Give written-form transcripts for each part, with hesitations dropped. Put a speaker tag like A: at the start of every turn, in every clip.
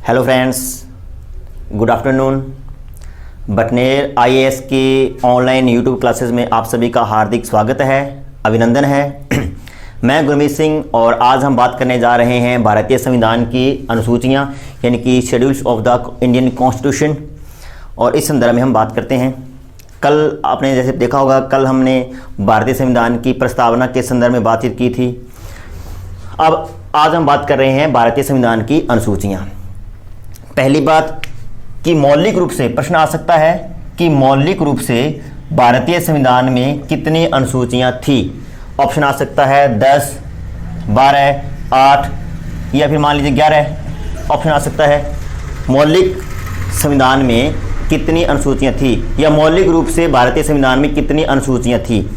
A: Hello friends, good afternoon. Bhatner IAS की online YouTube classes में आप सभी का हार्दिक स्वागत है, अभिनंदन है। मैं गुरमीत सिंह और आज हम बात करने जा रहे हैं भारतीय संविधान की अनुसूचियां यानी कि schedules of the Indian constitution, और इस संदर्भ में हम बात करते हैं। कल आपने जैसे देखा होगा, कल हमने भारतीय संविधान की प्रस्तावना के संदर्भ में बातचीत की थी। अब आज हम बात कर रहे हैं भारतीय संविधान की अनुसूचियां। पहली बात कि मौलिक रूप से प्रश्न आ सकता है कि मौलिक रूप से भारतीय संविधान में कितनी अनुसूचियां थी। ऑप्शन आ सकता है 10, 12, 8 या फिर मान लीजिए 11 ऑप्शन आ सकता है। मौलिक संविधान में कितनी अनुसूचियां थी या मौलिक रूप से भारतीय संविधान में कितनी अनुसूचियां थी,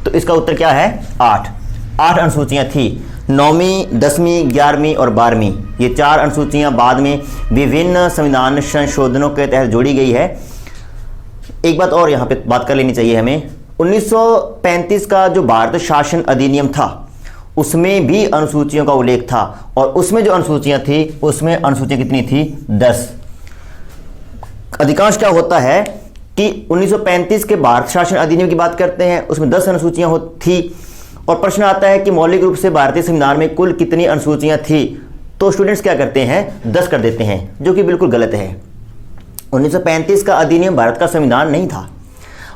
A: तो इसका उत्तर क्या है? 8 अनुसूचियां थी। 9वीं, 10वीं, 11वीं और 12वीं ये 4 अनुसूचियां बाद में विभिन्न संविधान संशोधनों के तहत जोड़ी गई है। एक बात और यहाँ पे बात कर लेनी चाहिए हमें, 1935 का जो भारत शासन अधिनियम था उसमें भी अनुसूचियों का उल्लेख था, और उसमें जो अनुसूचियां थी उसमें अनुसूचियां कितनी थी? 10। अधिकांश क्या होता है कि 1935 के भारत शासन अधिनियम की बात करते हैं, उसमें 10 अनुसूचियां थी, और प्रश्न आता है कि मौलिक रूप से भारतीय संविधान में कुल कितनी अनुसूचियां थी, तो स्टूडेंट्स क्या करते हैं? 10 कर देते हैं, जो कि बिल्कुल गलत है। 1935 का अधिनियम भारत का संविधान नहीं था।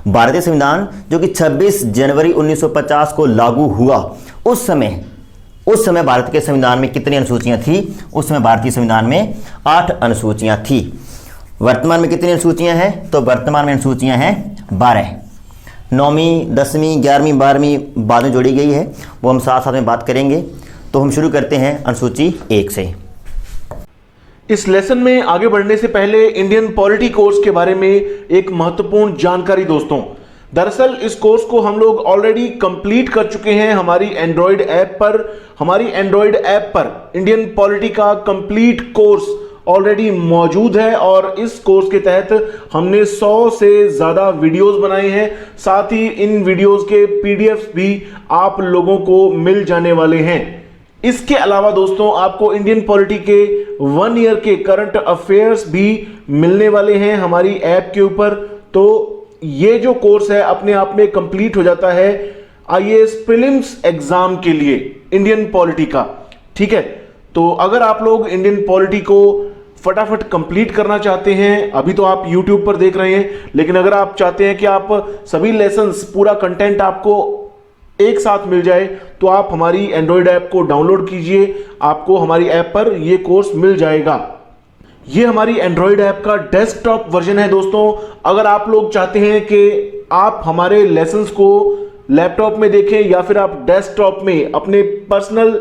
A: भारतीय संविधान जो कि 26 जनवरी 1950 को लागू हुआ, उस समय भारत के संविधान में कितनी अनुसूचियां थी? उस समय भारतीय संविधान में 8 अनुसूचियां थी। वर्तमान में कितनी अनुसूचियां हैं? तो वर्तमान में अनुसूचियां हैं 12। 9वीं, 10वीं, 11वीं, 12वीं बाद में जोड़ी गई है, वो हम साथ साथ में बात करेंगे। तो हम शुरू करते हैं अनुसूची 1 से।
B: इस लेसन में आगे बढ़ने से पहले इंडियन पॉलिटी कोर्स के बारे में एक महत्वपूर्ण जानकारी दोस्तों। दरअसल इस कोर्स को हम लोग ऑलरेडी कंप्लीट कर चुके हैं हमारी एंड्रॉयड ऐप पर। इंडियन पॉलिटी का कंप्लीट कोर्स ऑलरेडी मौजूद है, और इस कोर्स के तहत हमने 100 से ज्यादा वीडियोस बनाए हैं। साथ ही इन वीडियोस के पीडीएफ भी आप लोगों को मिल जाने वाले हैं। इसके अलावा दोस्तों आपको इंडियन पॉलिटी के 1 ईयर के करंट अफेयर्स भी मिलने वाले हैं हमारी ऐप के ऊपर। तो ये जो कोर्स है अपने आप में कंप्लीट हो जाता है आईएएस प्रीलिम्स एग्जाम के लिए इंडियन पॉलिटी का। ठीक है, तो अगर आप लोग इंडियन पॉलिटी को फटाफट कंप्लीट करना चाहते हैं, अभी तो आप YouTube पर देख रहे हैं, लेकिन अगर आप चाहते हैं कि आप सभी लेसन्स, पूरा कंटेंट आपको एक साथ मिल जाए, तो आप हमारी एंड्रॉयड ऐप को डाउनलोड कीजिए। आपको हमारी ऐप पर यह कोर्स मिल जाएगा। ये हमारी एंड्रॉयड ऐप का डेस्कटॉप वर्जन है दोस्तों। अगर आप लोग चाहते हैं कि आप हमारे लेसन्स को लैपटॉप में देखें या फिर आप डेस्कटॉप में अपने पर्सनल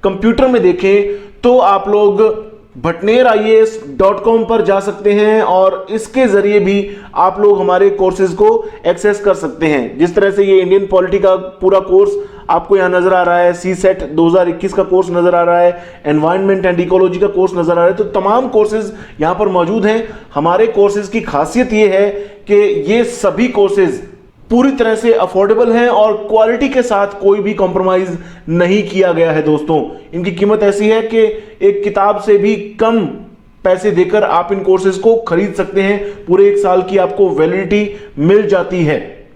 B: कंप्यूटर में देखें, तो आप लोग bhatner.ias.com पर जा सकते हैं, और इसके जरिए भी आप लोग हमारे कोर्सेज को एक्सेस कर सकते हैं। जिस तरह से ये इंडियन पॉलिटी का पूरा कोर्स आपको यहां नजर आ रहा है, CSET 2021 का कोर्स नजर आ रहा है, एनवायरनमेंट एंड इकोलॉजी का कोर्स नजर आ रहा है, तो तमाम कोर्सेज यहां पर मौजूद हैं। हमारे कोर्सेज की खासियत ये है कि ये सभी कोर्सेज पूरी तरह से अफोर्डेबल हैं और क्वालिटी के साथ कोई भी कॉम्प्रोमाइज नहीं किया गया है दोस्तों। इनकी कीमत ऐसी है कि एक किताब से भी कम पैसे देकर आप इन कोर्सेज को खरीद सकते हैं। पूरे 1 साल की आपको वैलिडिटी मिल जाती है।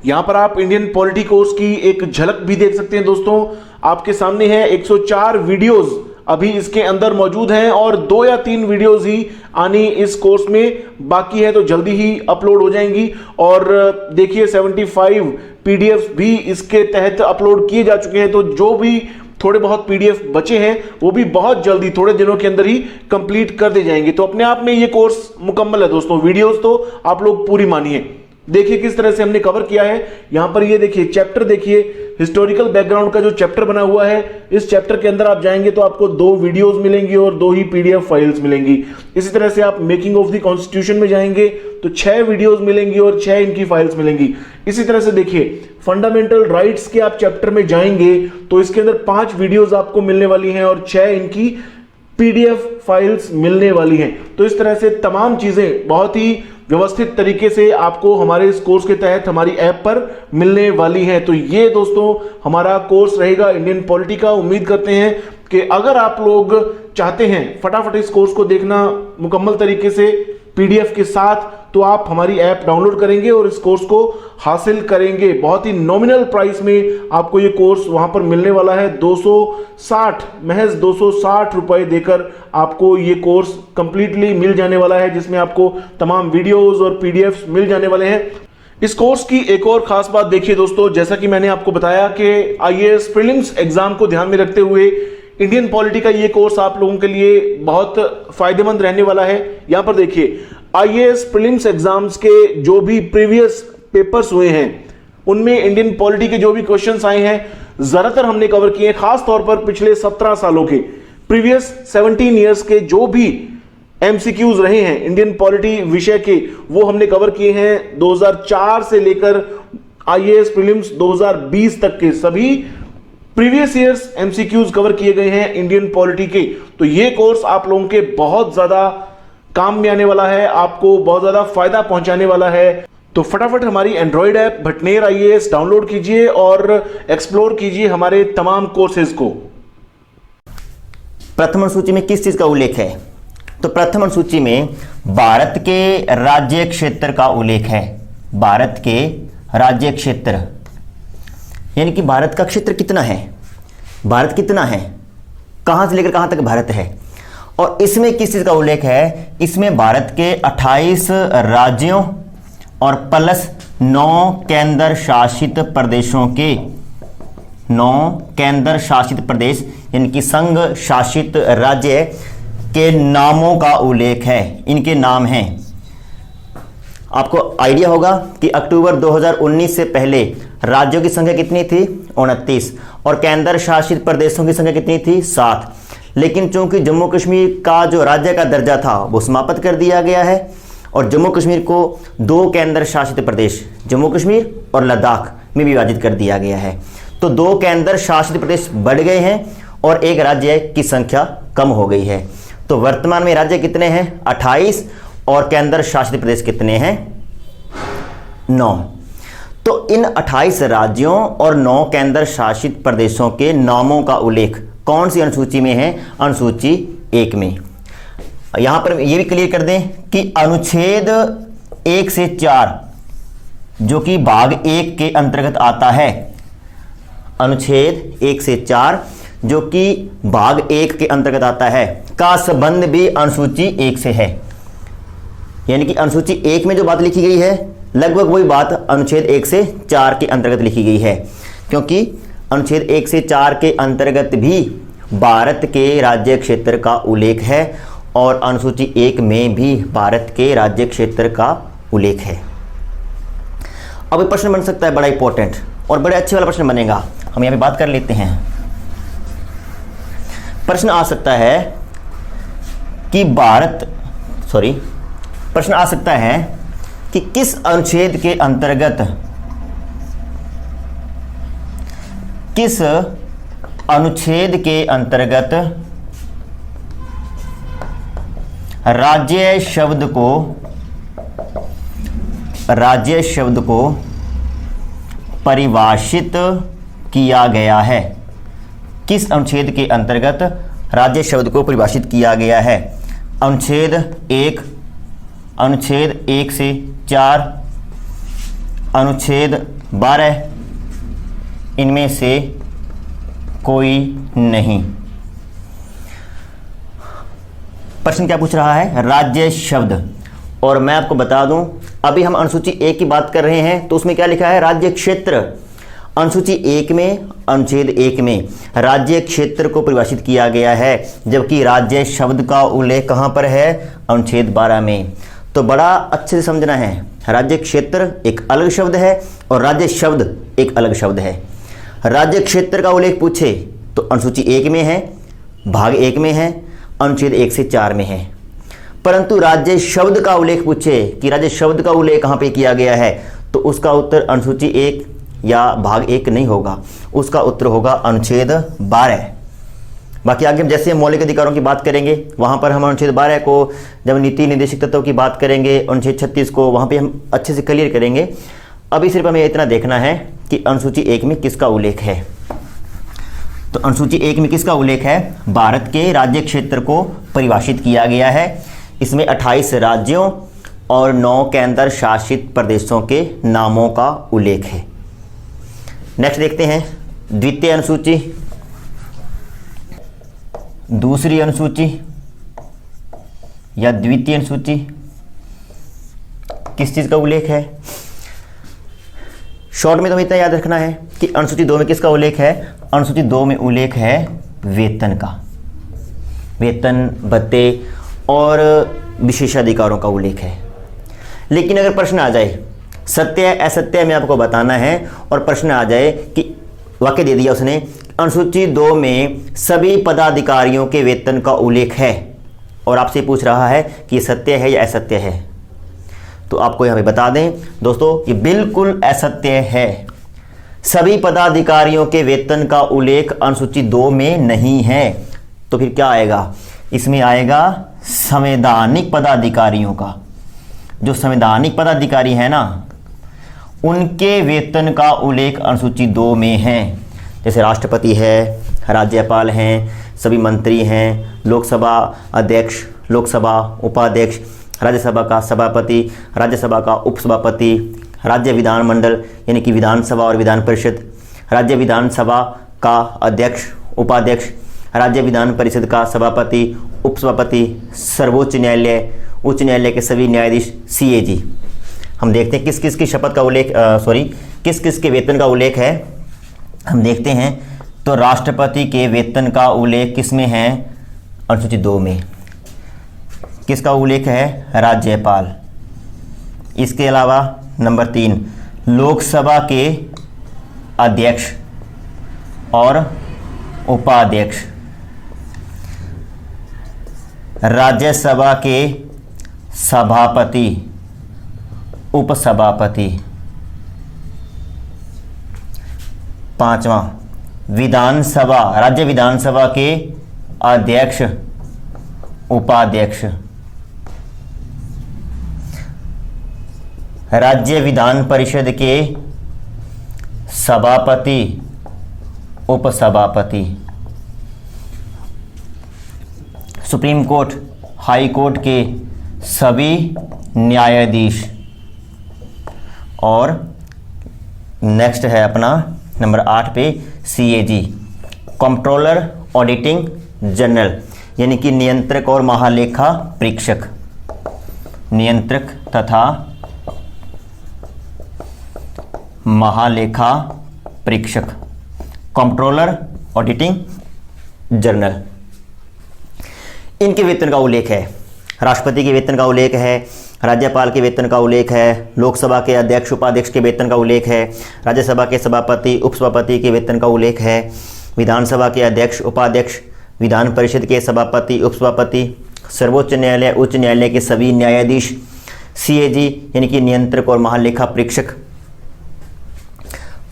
B: यहां पर आप इंडियन पॉलिटी कोर्स की एक झलक भी देख सकते हैं दोस्तों। आपके सामने है 104 वीडियोस अभी इसके अंदर मौजूद हैं, और 2 या 3 वीडियोस ही आनी इस कोर्स में बाकी है, तो जल्दी ही अपलोड हो जाएंगी। और देखिए 75 पीडीएफ भी इसके तहत अपलोड किए जा चुके हैं, तो जो भी थोड़े बहुत पीडीएफ बचे हैं वो भी बहुत जल्दी थोड़े दिनों के अंदर ही कंप्लीट कर दे जाएंगे। तो अपने आप में ये कोर्स मुकम्मल है दोस्तों। वीडियोस तो आप लोग पूरी मानिए। देखिए किस तरह से हमने कवर किया है। यहां पर ये देखिए चैप्टर, देखिए हिस्टोरिकल बैकग्राउंड का जो चैप्टर बना हुआ है, इस चैप्टर के अंदर आप जाएंगे तो आपको 2 वीडियोस मिलेंगी और 2 ही पीडीएफ फाइल्स मिलेंगी। इसी तरह से आप मेकिंग ऑफ द कॉन्स्टिट्यूशन में जाएंगे तो 6 वीडियोस मिलेंगी और 6 इनकी फाइल्स मिलेंगी। इसी तरह से देखिए फंडामेंटल राइट्स के आप चैप्टर में जाएंगे तो इसके अंदर 5 वीडियोस आपको मिलने वाली हैं और 6 इनकी PDF फाइल्स मिलने वाली हैं। तो इस तरह से तमाम चीजें बहुत ही व्यवस्थित तरीके से आपको हमारे इस कोर्स के तहत हमारी ऐप पर मिलने वाली हैं। तो ये दोस्तों हमारा कोर्स रहेगा इंडियन पॉलिटी का। उम्मीद करते हैं कि अगर आप लोग चाहते हैं फटाफट इस कोर्स को देखना मुकम्मल तरीके से PDF के साथ, तो आप हमारी ऐप डाउनलोड करेंगे और इस कोर्स को हासिल करेंगे। बहुत ही नॉमिनल प्राइस में आपको ये कोर्स वहां पर मिलने वाला है। 260 महज 260 रुपए देकर आपको ये कोर्स कंप्लीटली मिल जाने वाला है, जिसमें आपको तमाम वीडियोस और PDFs मिल जाने वाले हैं। इस कोर्स की एक और खास बात देखिए दोस्तों, जैसा कि मैंने आपको बताया कि IAS प्रीलिम्स एग्जाम को ध्यान में रखते हुए इंडियन पॉलिटी का ये कोर्स आप लोगों के लिए बहुत फायदेमंद रहने वाला है। यहां पर देखिए IAS प्रीलिम्स एग्जाम्स के जो भी प्रीवियस पेपर्स हुए हैं उनमें इंडियन पॉलिटी के जो भी क्वेश्चंस आए हैं ज्यादातर हमने कवर किए हैं। खास तौर पर पिछले 17 सालों के प्रीवियस 17 इयर्स के जो भी MCQs रहे हैं इंडियन पॉलिटी विषय के, वो हमने कवर किए हैं। 2004 से लेकर IAS प्रीलिम्स 2020 तक के सभी प्रीवियस ईयर्स MCQs कवर किए गए हैं इंडियन पॉलिटी के। तो ये कोर्स आप लोगों के बहुत ज्यादा काम में आने वाला है, आपको बहुत ज्यादा फायदा पहुंचाने वाला है। तो फटाफट हमारी Android app Bhatner IAS download कीजिए और एक्सप्लोर कीजिए हमारे तमाम कोर्सेज को।
A: प्रथम अनुसूची में किस चीज का उल्लेख है? तो प्रथम अनुसूची में भारत के राज्य क्षेत्र का उल्लेख है। भारत के राज्य क्षेत्र यानी कि भारत का क्षेत्र कितना है, भारत कितना है, कहां से लेकर कहां तक भारत है। और इसमें किस चीज का उल्लेख है? इसमें भारत के 28 राज्यों और प्लस 9 केंद्र शासित प्रदेशों के 9 केंद्र शासित प्रदेश यानी कि संघ शासित राज्य के नामों का उल्लेख है। इनके नाम हैं। आपको आइडिया होगा कि अक्टूबर 2019 से पहले राज्यों की संख्या कितनी थी? 29। और केंद्र शासित प्रदेशों की संख्या कितनी थी? 7। लेकिन चूंकि जम्मू कश्मीर का जो राज्य का दर्जा था वो समाप्त कर दिया गया है और जम्मू कश्मीर को 2 केंद्र शासित प्रदेश जम्मू कश्मीर और लद्दाख में विभाजित कर दिया गया है। तो 2 केंद्र शासित प्रदेश बढ़ गए हैं और एक राज्य की संख्या कम हो गई है। तो वर्तमान में राज्य कितने हैं? 28 और केंद्र शासित प्रदेश कितने हैं? 9। तो इन 28 राज्यों और 9 केंद्र शासित प्रदेशों के नामों का उल्लेख कौन सी अनुसूची में है? अनुसूची 1 में। यहां पर यह भी क्लियर कर दें कि अनुच्छेद 1 से 4 जो कि भाग 1 के अंतर्गत आता है, अनुच्छेद 1 से 4 जो कि भाग 1 के अंतर्गत आता है का संबंध भी अनुसूची 1 से है। यानी कि अनुसूची 1 में जो बात लिखी गई है लगभग वही बात अनुच्छेद 1 से 4 के अंतर्गत लिखी गई है, क्योंकि अनुच्छेद 1 से 4 के अंतर्गत भी भारत के राज्य क्षेत्र का उल्लेख है और अनुसूची 1 में भी भारत के राज्य क्षेत्र का उल्लेख है। अब एक प्रश्न बन सकता है बड़ा इंपॉर्टेंट और बड़े अच्छे वाला प्रश्न बनेगा, हम यहाँ पे बात कर लेते हैं। प्रश्न आ सकता है कि प्रश्न आ सकता है कि किस अनुच्छेद के अंतर्गत राज्य शब्द को परिभाषित किया गया है। किस अनुच्छेद के अंतर्गत राज्य शब्द को परिभाषित किया गया है? अनुच्छेद 1 से 4, अनुच्छेद 12, इनमें से कोई नहीं। प्रश्न क्या पूछ रहा है? राज्य शब्द। और मैं आपको बता दूं, अभी हम अनुसूची 1 की बात कर रहे हैं तो उसमें क्या लिखा है? राज्य क्षेत्र। अनुसूची 1 में, अनुच्छेद 1 में राज्य क्षेत्र को परिभाषित किया गया है, जबकि राज्य शब्द का उल्लेख कहां पर है? अनुच्छेद 12 में। तो बड़ा अच्छे से समझना है, राज्य क्षेत्र एक अलग शब्द है और राज्य शब्द एक अलग शब्द है। राज्य क्षेत्र का उल्लेख पूछे तो अनुसूची 1 में है, भाग 1 में है, अनुच्छेद 1 से 4 में है। परंतु राज्य शब्द का उल्लेख पूछे कि राज्य शब्द का उल्लेख कहाँ पे किया गया है, तो उसका उत्तर अनुसूची 1 या भाग 1 नहीं होगा, उसका उत्तर होगा अनुच्छेद 12। बाकी आगे जैसे हम मौलिक अधिकारों की बात करेंगे वहाँ पर हम अनुच्छेद 12 को जब नीति निर्देशक तत्वों की बात करेंगे, अनुच्छेद 36 को वहाँ पे हम अच्छे से क्लियर करेंगे। अभी सिर्फ हमें इतना देखना है कि अनुसूची 1 में किसका उल्लेख है। तो अनुसूची 1 में किसका उल्लेख है? भारत के राज्य क्षेत्र को परिभाषित किया गया है। इसमें 28 राज्यों और 9 केंद्र शासित प्रदेशों के नामों का उल्लेख है। नेक्स्ट देखते हैं द्वितीय अनुसूची, दूसरी अनुसूची या द्वितीय अनुसूची, किस चीज़ का उल्लेख है? शॉर्ट में तो इतना याद रखना है कि अनुसूची 2 में किसका उल्लेख है? अनुसूची 2 में उल्लेख है वेतन का, वेतन भत्ते और विशेषाधिकारों का उल्लेख है। लेकिन अगर प्रश्न आ जाए, सत्य असत्य में आपको बताना है, और प्रश्न आ जाए कि वाक्य दे दिया उसने, अनुसूची 2 में सभी पदाधिकारियों के वेतन का उल्लेख है, और आपसे पूछ रहा है कि ये सत्य है या असत्य है, तो आपको यहाँ पे बता दें दोस्तों ये बिल्कुल असत्य है। सभी पदाधिकारियों के वेतन का उल्लेख अनुसूची 2 में नहीं है। तो फिर क्या आएगा? इसमें आएगा संवैधानिक पदाधिकारियों का। जो संवैधानिक पदाधिकारी है ना, उनके वेतन का उल्लेख अनुसूची 2 में है। जैसे राष्ट्रपति है, राज्यपाल हैं, सभी मंत्री हैं, लोकसभा अध्यक्ष, लोकसभा उपाध्यक्ष, राज्यसभा का सभापति, राज्यसभा का उपसभापति, राज्य विधानमंडल यानी कि विधानसभा और विधान परिषद, राज्य विधानसभा का अध्यक्ष, उपाध्यक्ष, राज्य विधान परिषद का सभापति, उपसभापति, सर्वोच्च न्यायालय, उच्च न्यायालय के सभी न्यायाधीश, CAG। हम देखते हैं किस किस की शपथ का उल्लेख किस किस के वेतन का उल्लेख है। हम देखते हैं तो राष्ट्रपति के वेतन का उल्लेख किस में है? अनुसूची 2 में। किसका उल्लेख है? राज्यपाल। इसके अलावा नंबर 3, लोकसभा के अध्यक्ष और उपाध्यक्ष, राज्यसभा के सभापति, उपसभापति। 5वां, विधानसभा, राज्य विधानसभा के अध्यक्ष, उपाध्यक्ष, राज्य विधान परिषद के सभापति, उपसभापति। सुप्रीम कोर्ट, हाई कोर्ट के सभी न्यायाधीश। और नेक्स्ट है अपना नंबर 8 पे CAG, कंट्रोलर ऑडिटिंग जनरल, यानी कि नियंत्रक और महालेखा परीक्षक, नियंत्रक तथा महालेखा परीक्षक, कंट्रोलर ऑडिटिंग जनरल। इनके वेतन का उल्लेख है। राष्ट्रपति के वेतन का उल्लेख है, राज्यपाल के वेतन का उल्लेख है, लोकसभा के अध्यक्ष उपाध्यक्ष के वेतन का उल्लेख है, राज्यसभा के सभापति उपसभापति के वेतन का उल्लेख है, विधानसभा के अध्यक्ष उपाध्यक्ष, विधान परिषद के सभापति उपसभापति, सर्वोच्च न्यायालय उच्च न्यायालय के सभी न्यायाधीश, CAG यानी कि नियंत्रक और महालेखा परीक्षक,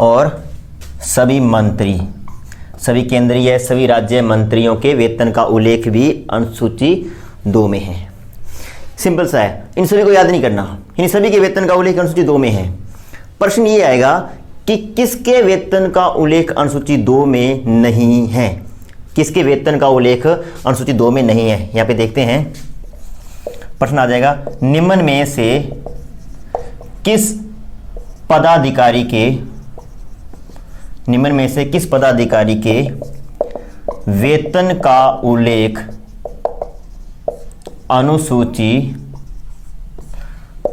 A: और सभी मंत्री, सभी केंद्रीय सभी राज्य मंत्रियों के वेतन का उल्लेख भी अनुसूची 2 में है। सिंपल सा है, इन सभी को याद नहीं करना, इन सभी के वेतन का उल्लेख अनुसूची 2 में है। प्रश्न ये आएगा कि किसके वेतन का उल्लेख अनुसूची 2 में नहीं है, किसके वेतन का उल्लेख अनुसूची 2 में नहीं है। यहाँ पे देखते हैं, प्रश्न आ जाएगा, निम्न में से किस पदाधिकारी के वेतन का उल्लेख अनुसूची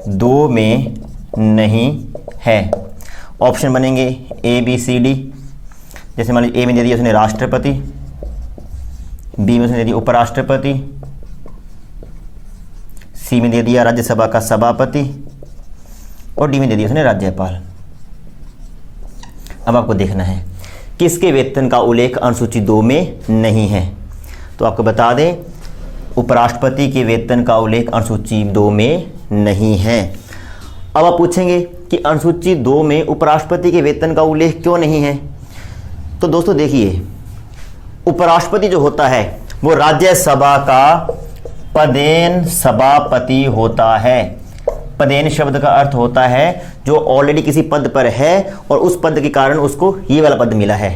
A: 2 में नहीं है। ऑप्शन बनेंगे A, B, C, D। जैसे मान लीजिए A में दे दिया उसने राष्ट्रपति, B में उसने दे दिया उपराष्ट्रपति, C में दे दिया राज्यसभा का सभापति, और D में दे दिया उसने राज्यपाल। अब आपको देखना है किसके वेतन का उल्लेख अनुसूची 2 में नहीं है। तो आपको बता दें, उपराष्ट्रपति के वेतन का उल्लेख अनुसूची 2 में नहीं है। अब आप पूछेंगे कि अनुसूची 2 में उपराष्ट्रपति के वेतन का उल्लेख क्यों नहीं है? तो दोस्तों देखिए, उपराष्ट्रपति जो होता है वो राज्यसभा का पदेन सभापति होता है। पदेन शब्द का अर्थ होता है जो ऑलरेडी किसी पद पर है और उस पद के कारण उसको ये वाला पद मिला है।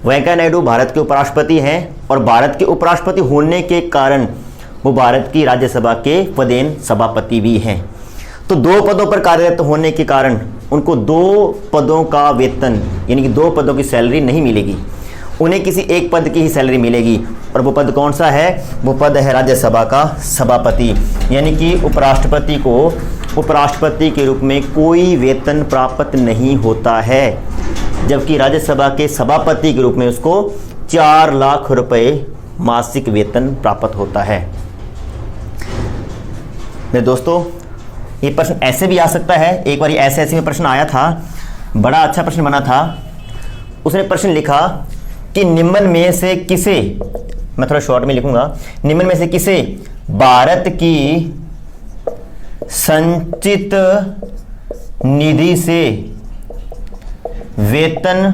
A: वेंकैया नायडू भारत के उपराष्ट्रपति हैं और भारत के उपराष्ट्रपति होने के कारण वो भारत की राज्यसभा के पदेन सभापति भी हैं। तो दो पदों पर कार्यरत होने के कारण उनको दो पदों का वेतन यानी कि दो पदों की सैलरी नहीं मिलेगी, उन्हें किसी एक पद की ही सैलरी मिलेगी। और वो पद कौन सा है? वो पद है राज्यसभा का सभापति। यानी कि उपराष्ट्रपति को उपराष्ट्रपति के रूप में कोई वेतन प्राप्त नहीं होता है, जबकि राज्यसभा के सभापति के रूप में उसको 4 लाख रुपए मासिक वेतन प्राप्त होता है। मेरे दोस्तों, ये प्रश्न ऐसे भी आ सकता है। एक बार ऐसे में प्रश्न आया था, बड़ा अच्छा प्रश्न बना था। उसने प्रश्न लिखा कि निम्न में से किसे, मैं थोड़ा शॉर्ट में लिखूंगा, निम्न में से किसे भारत की संचित निधि से वेतन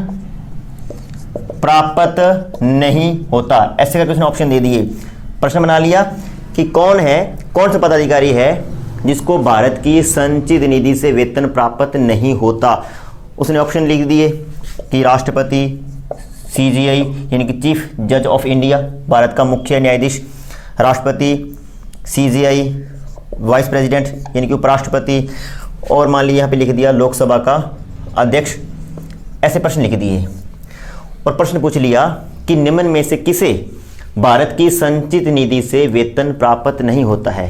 A: प्राप्त नहीं होता। ऐसे करके उसने ऑप्शन दे दिए। प्रश्न बना लिया कि कौन सा पदाधिकारी है जिसको भारत की संचित निधि से वेतन प्राप्त नहीं होता। उसने ऑप्शन लिख दिए कि राष्ट्रपति, CJI यानी कि चीफ जज ऑफ इंडिया, भारत का मुख्य न्यायाधीश, राष्ट्रपति, CJI वाइस प्रेसिडेंट यानी कि उपराष्ट्रपति, और मान लिया यहाँ पे लिख दिया लोकसभा का अध्यक्ष। ऐसे प्रश्न लिख दिए और प्रश्न पूछ लिया कि निम्न में से किसे भारत की संचित निधि से वेतन प्राप्त नहीं होता है।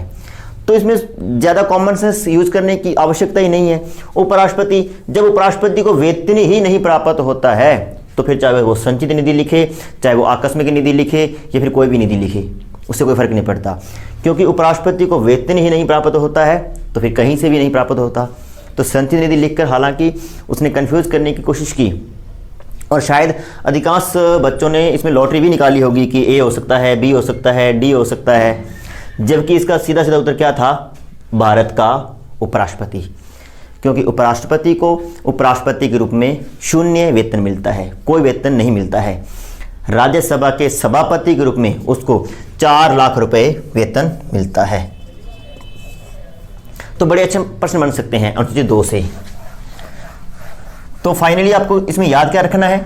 A: तो इसमें ज़्यादा कॉमन सेंस यूज करने की आवश्यकता ही नहीं है। उपराष्ट्रपति, जब उपराष्ट्रपति को वेतन ही नहीं प्राप्त होता है तो फिर चाहे वो संचित निधि लिखे, चाहे वो आकस्मिक निधि लिखे या फिर कोई भी निधि लिखे, उससे कोई फर्क नहीं पड़ता, क्योंकि उपराष्ट्रपति को वेतन ही नहीं प्राप्त होता है तो फिर कहीं से भी नहीं प्राप्त होता। तो संचित निधि लिखकर हालांकि उसने कंफ्यूज करने की कोशिश की और शायद अधिकांश बच्चों ने इसमें लॉटरी भी निकाली होगी कि ए हो सकता है, बी हो सकता है, डी हो सकता है, जबकि इसका सीधा सीधा उत्तर क्या था? भारत का उपराष्ट्रपति, क्योंकि उपराष्ट्रपति को उपराष्ट्रपति के रूप में शून्य वेतन मिलता है, कोई वेतन नहीं मिलता है। राज्यसभा के सभापति के रूप में उसको 4 लाख रुपए वेतन मिलता है। तो बड़े अच्छे प्रश्न बन सकते हैं अनुसूचित 2 से। तो फाइनली आपको इसमें याद क्या रखना है?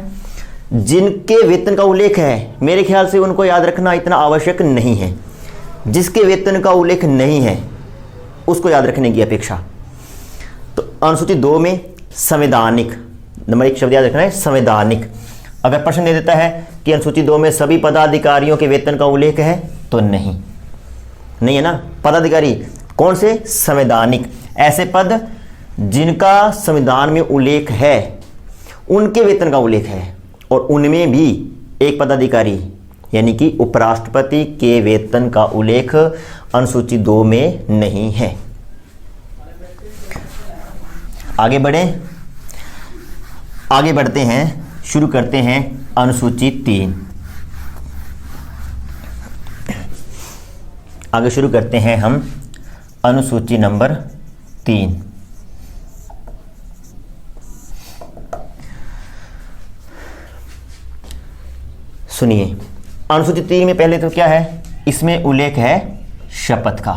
A: जिनके वेतन का उल्लेख है, मेरे ख्याल से उनको याद रखना इतना आवश्यक नहीं है। जिसके वेतन का उल्लेख नहीं है उसको याद रखने की अपेक्षा। तो अनुसूची 2 में संवैधानिक, नंबर 1 शब्द याद रखना है, संवैधानिक। अगर प्रश्न दे देता है कि अनुसूची 2 में सभी पदाधिकारियों के वेतन का उल्लेख है, तो नहीं है ना। पदाधिकारी कौन से? संवैधानिक। ऐसे पद जिनका संविधान में उल्लेख है उनके वेतन का उल्लेख है, और उनमें भी एक पदाधिकारी यानी कि उपराष्ट्रपति के वेतन का उल्लेख अनुसूची 2 में नहीं है। आगे बढ़ते हैं, शुरू करते हैं अनुसूची 3। आगे शुरू करते हैं हम अनुसूची नंबर 3। सुनिए, अनुसूची 3 में पहले तो क्या है? इसमें उल्लेख है शपथ का,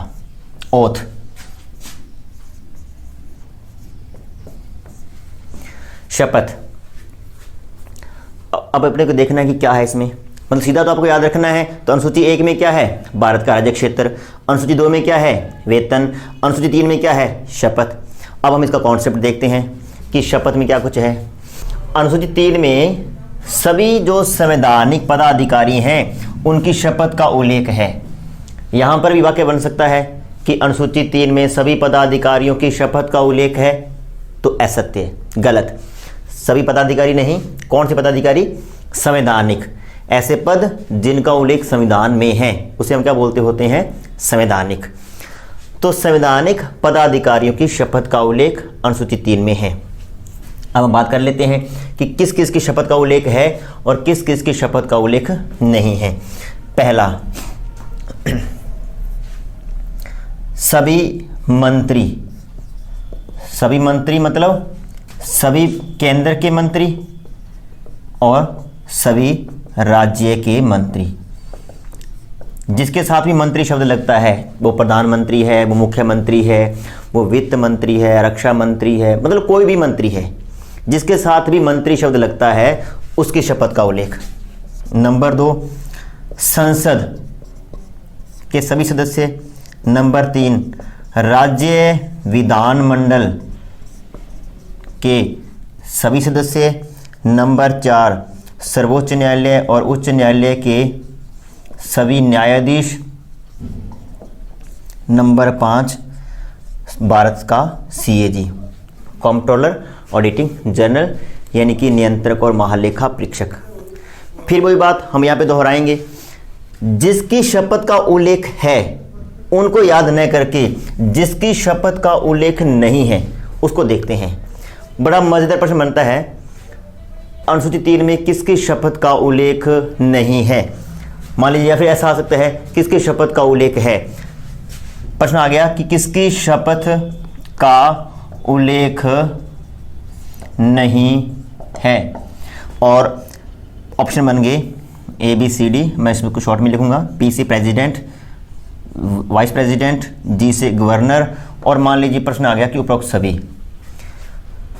A: ओथ। शपथ। अब अपने को देखना है कि क्या है इसमें, मतलब सीधा तो आपको याद रखना है। तो अनुसूची 1 में क्या है? भारत का राज्य क्षेत्र। अनुसूची 2 में क्या है? वेतन। अनुसूची 3 में क्या है? शपथ। अब हम इसका कॉन्सेप्ट देखते हैं कि शपथ में क्या कुछ है। अनुसूची 3 में सभी जो संवैधानिक पदाधिकारी हैं उनकी शपथ का उल्लेख है। यहाँ पर भी वाक्य बन सकता है कि अनुसूची 3 में सभी पदाधिकारियों की शपथ का उल्लेख है, तो असत्य है, गलत। सभी पदाधिकारी नहीं। कौन से पदाधिकारी? संवैधानिक। ऐसे पद जिनका उल्लेख संविधान में है उसे हम क्या बोलते होते हैं? संवैधानिक। तो संवैधानिक पदाधिकारियों की शपथ का उल्लेख अनुसूची 3 में है। अब हम बात कर लेते हैं कि किस किस की शपथ का उल्लेख है और किस किस की शपथ का उल्लेख नहीं है। पहला, सभी मंत्री। सभी मंत्री मतलब सभी केंद्र के मंत्री और सभी राज्य के मंत्री। जिसके साथ भी मंत्री शब्द लगता है, वो प्रधानमंत्री है, वो मुख्यमंत्री है, वो वित्त मंत्री है, रक्षा मंत्री है, मतलब कोई भी मंत्री है, जिसके साथ भी मंत्री शब्द लगता है उसकी शपथ का उल्लेख। नंबर 2, संसद के सभी सदस्य। नंबर 3, राज्य विधानमंडल के सभी सदस्य। नंबर 4, सर्वोच्च न्यायालय और उच्च न्यायालय के सभी न्यायाधीश। नंबर 5, भारत का CAG, कंट्रोलर ऑडिटिंग जनरल, यानी कि नियंत्रक और महालेखा परीक्षक। फिर वही बात हम यहाँ पे दोहराएंगे, जिसकी शपथ का उल्लेख है उनको याद न करके जिसकी शपथ का उल्लेख नहीं है उसको देखते हैं। बड़ा मजेदार प्रश्न बनता है, अनुसूची 3 में किसकी शपथ का उल्लेख नहीं है। मान लीजिए, या फिर ऐसा आ सकता है किसकी शपथ का उल्लेख है। प्रश्न आ गया कि किसकी शपथ का उल्लेख नहीं है, और ऑप्शन बन गए ABCD। मैं इसमें कुछ शॉर्ट में लिखूंगा, P से प्रेसिडेंट, वाइस प्रेसिडेंट, G से गवर्नर, और मान लीजिए प्रश्न आ गया कि उपरोक्त सभी।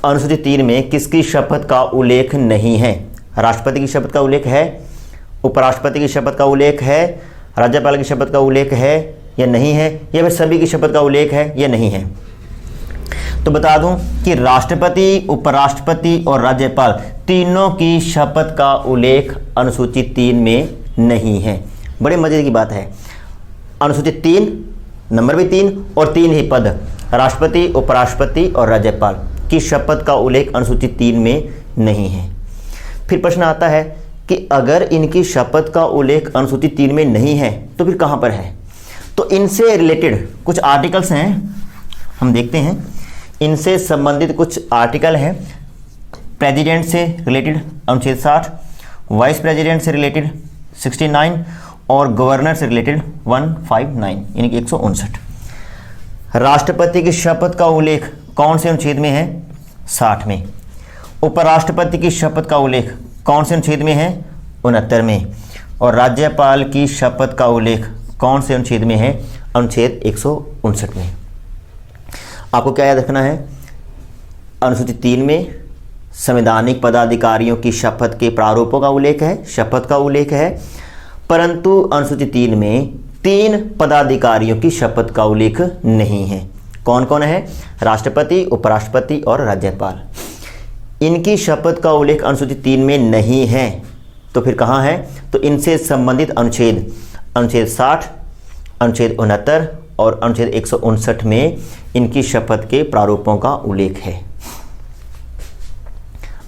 A: अनुसूची 3 में किसकी शपथ का उल्लेख नहीं है। राष्ट्रपति की शपथ का उल्लेख है, उपराष्ट्रपति की शपथ का उल्लेख है, राज्यपाल की शपथ का उल्लेख है या नहीं है, या फिर सभी की शपथ का उल्लेख है या नहीं है। तो बता दूं कि राष्ट्रपति, उपराष्ट्रपति और राज्यपाल तीनों की शपथ का उल्लेख अनुसूची 3 में नहीं है। बड़े मजे की बात है, अनुसूची 3, नंबर भी 3 और 3 ही पद, राष्ट्रपति, उपराष्ट्रपति और राज्यपाल की शपथ का उल्लेख अनुसूची 3 में नहीं है। फिर प्रश्न आता है कि अगर इनकी शपथ का उल्लेख अनुसूची 3 में नहीं है तो फिर कहाँ पर है। तो इनसे रिलेटेड कुछ आर्टिकल्स हैं, हम देखते हैं। इनसे संबंधित कुछ आर्टिकल हैं। प्रेसिडेंट से रिलेटेड अनुच्छेद 60, वाइस प्रेसिडेंट से रिलेटेड 69 और गवर्नर से रिलेटेड 159, यानी कि 159। राष्ट्रपति की शपथ का उल्लेख कौन से अनुच्छेद में है? 60 में। उपराष्ट्रपति की शपथ का उल्लेख कौन से अनुच्छेद में है? 69 में। और राज्यपाल की शपथ का उल्लेख कौन से अनुच्छेद में है? अनुच्छेद 159 में। आपको क्या याद रखना है? अनुसूची 3 में संवैधानिक पदाधिकारियों की शपथ के प्रारूपों का उल्लेख है, शपथ का उल्लेख है, परंतु अनुसूची 3 में 3 पदाधिकारियों की शपथ का उल्लेख नहीं है। कौन कौन है? राष्ट्रपति, उपराष्ट्रपति और राज्यपाल। इनकी शपथ का उल्लेख अनुसूची 3 में नहीं है, तो फिर कहाँ है? तो इनसे संबंधित अनुच्छेद 60, अनुच्छेद 69 और अनुच्छेद 159 में इनकी शपथ के प्रारूपों का उल्लेख है।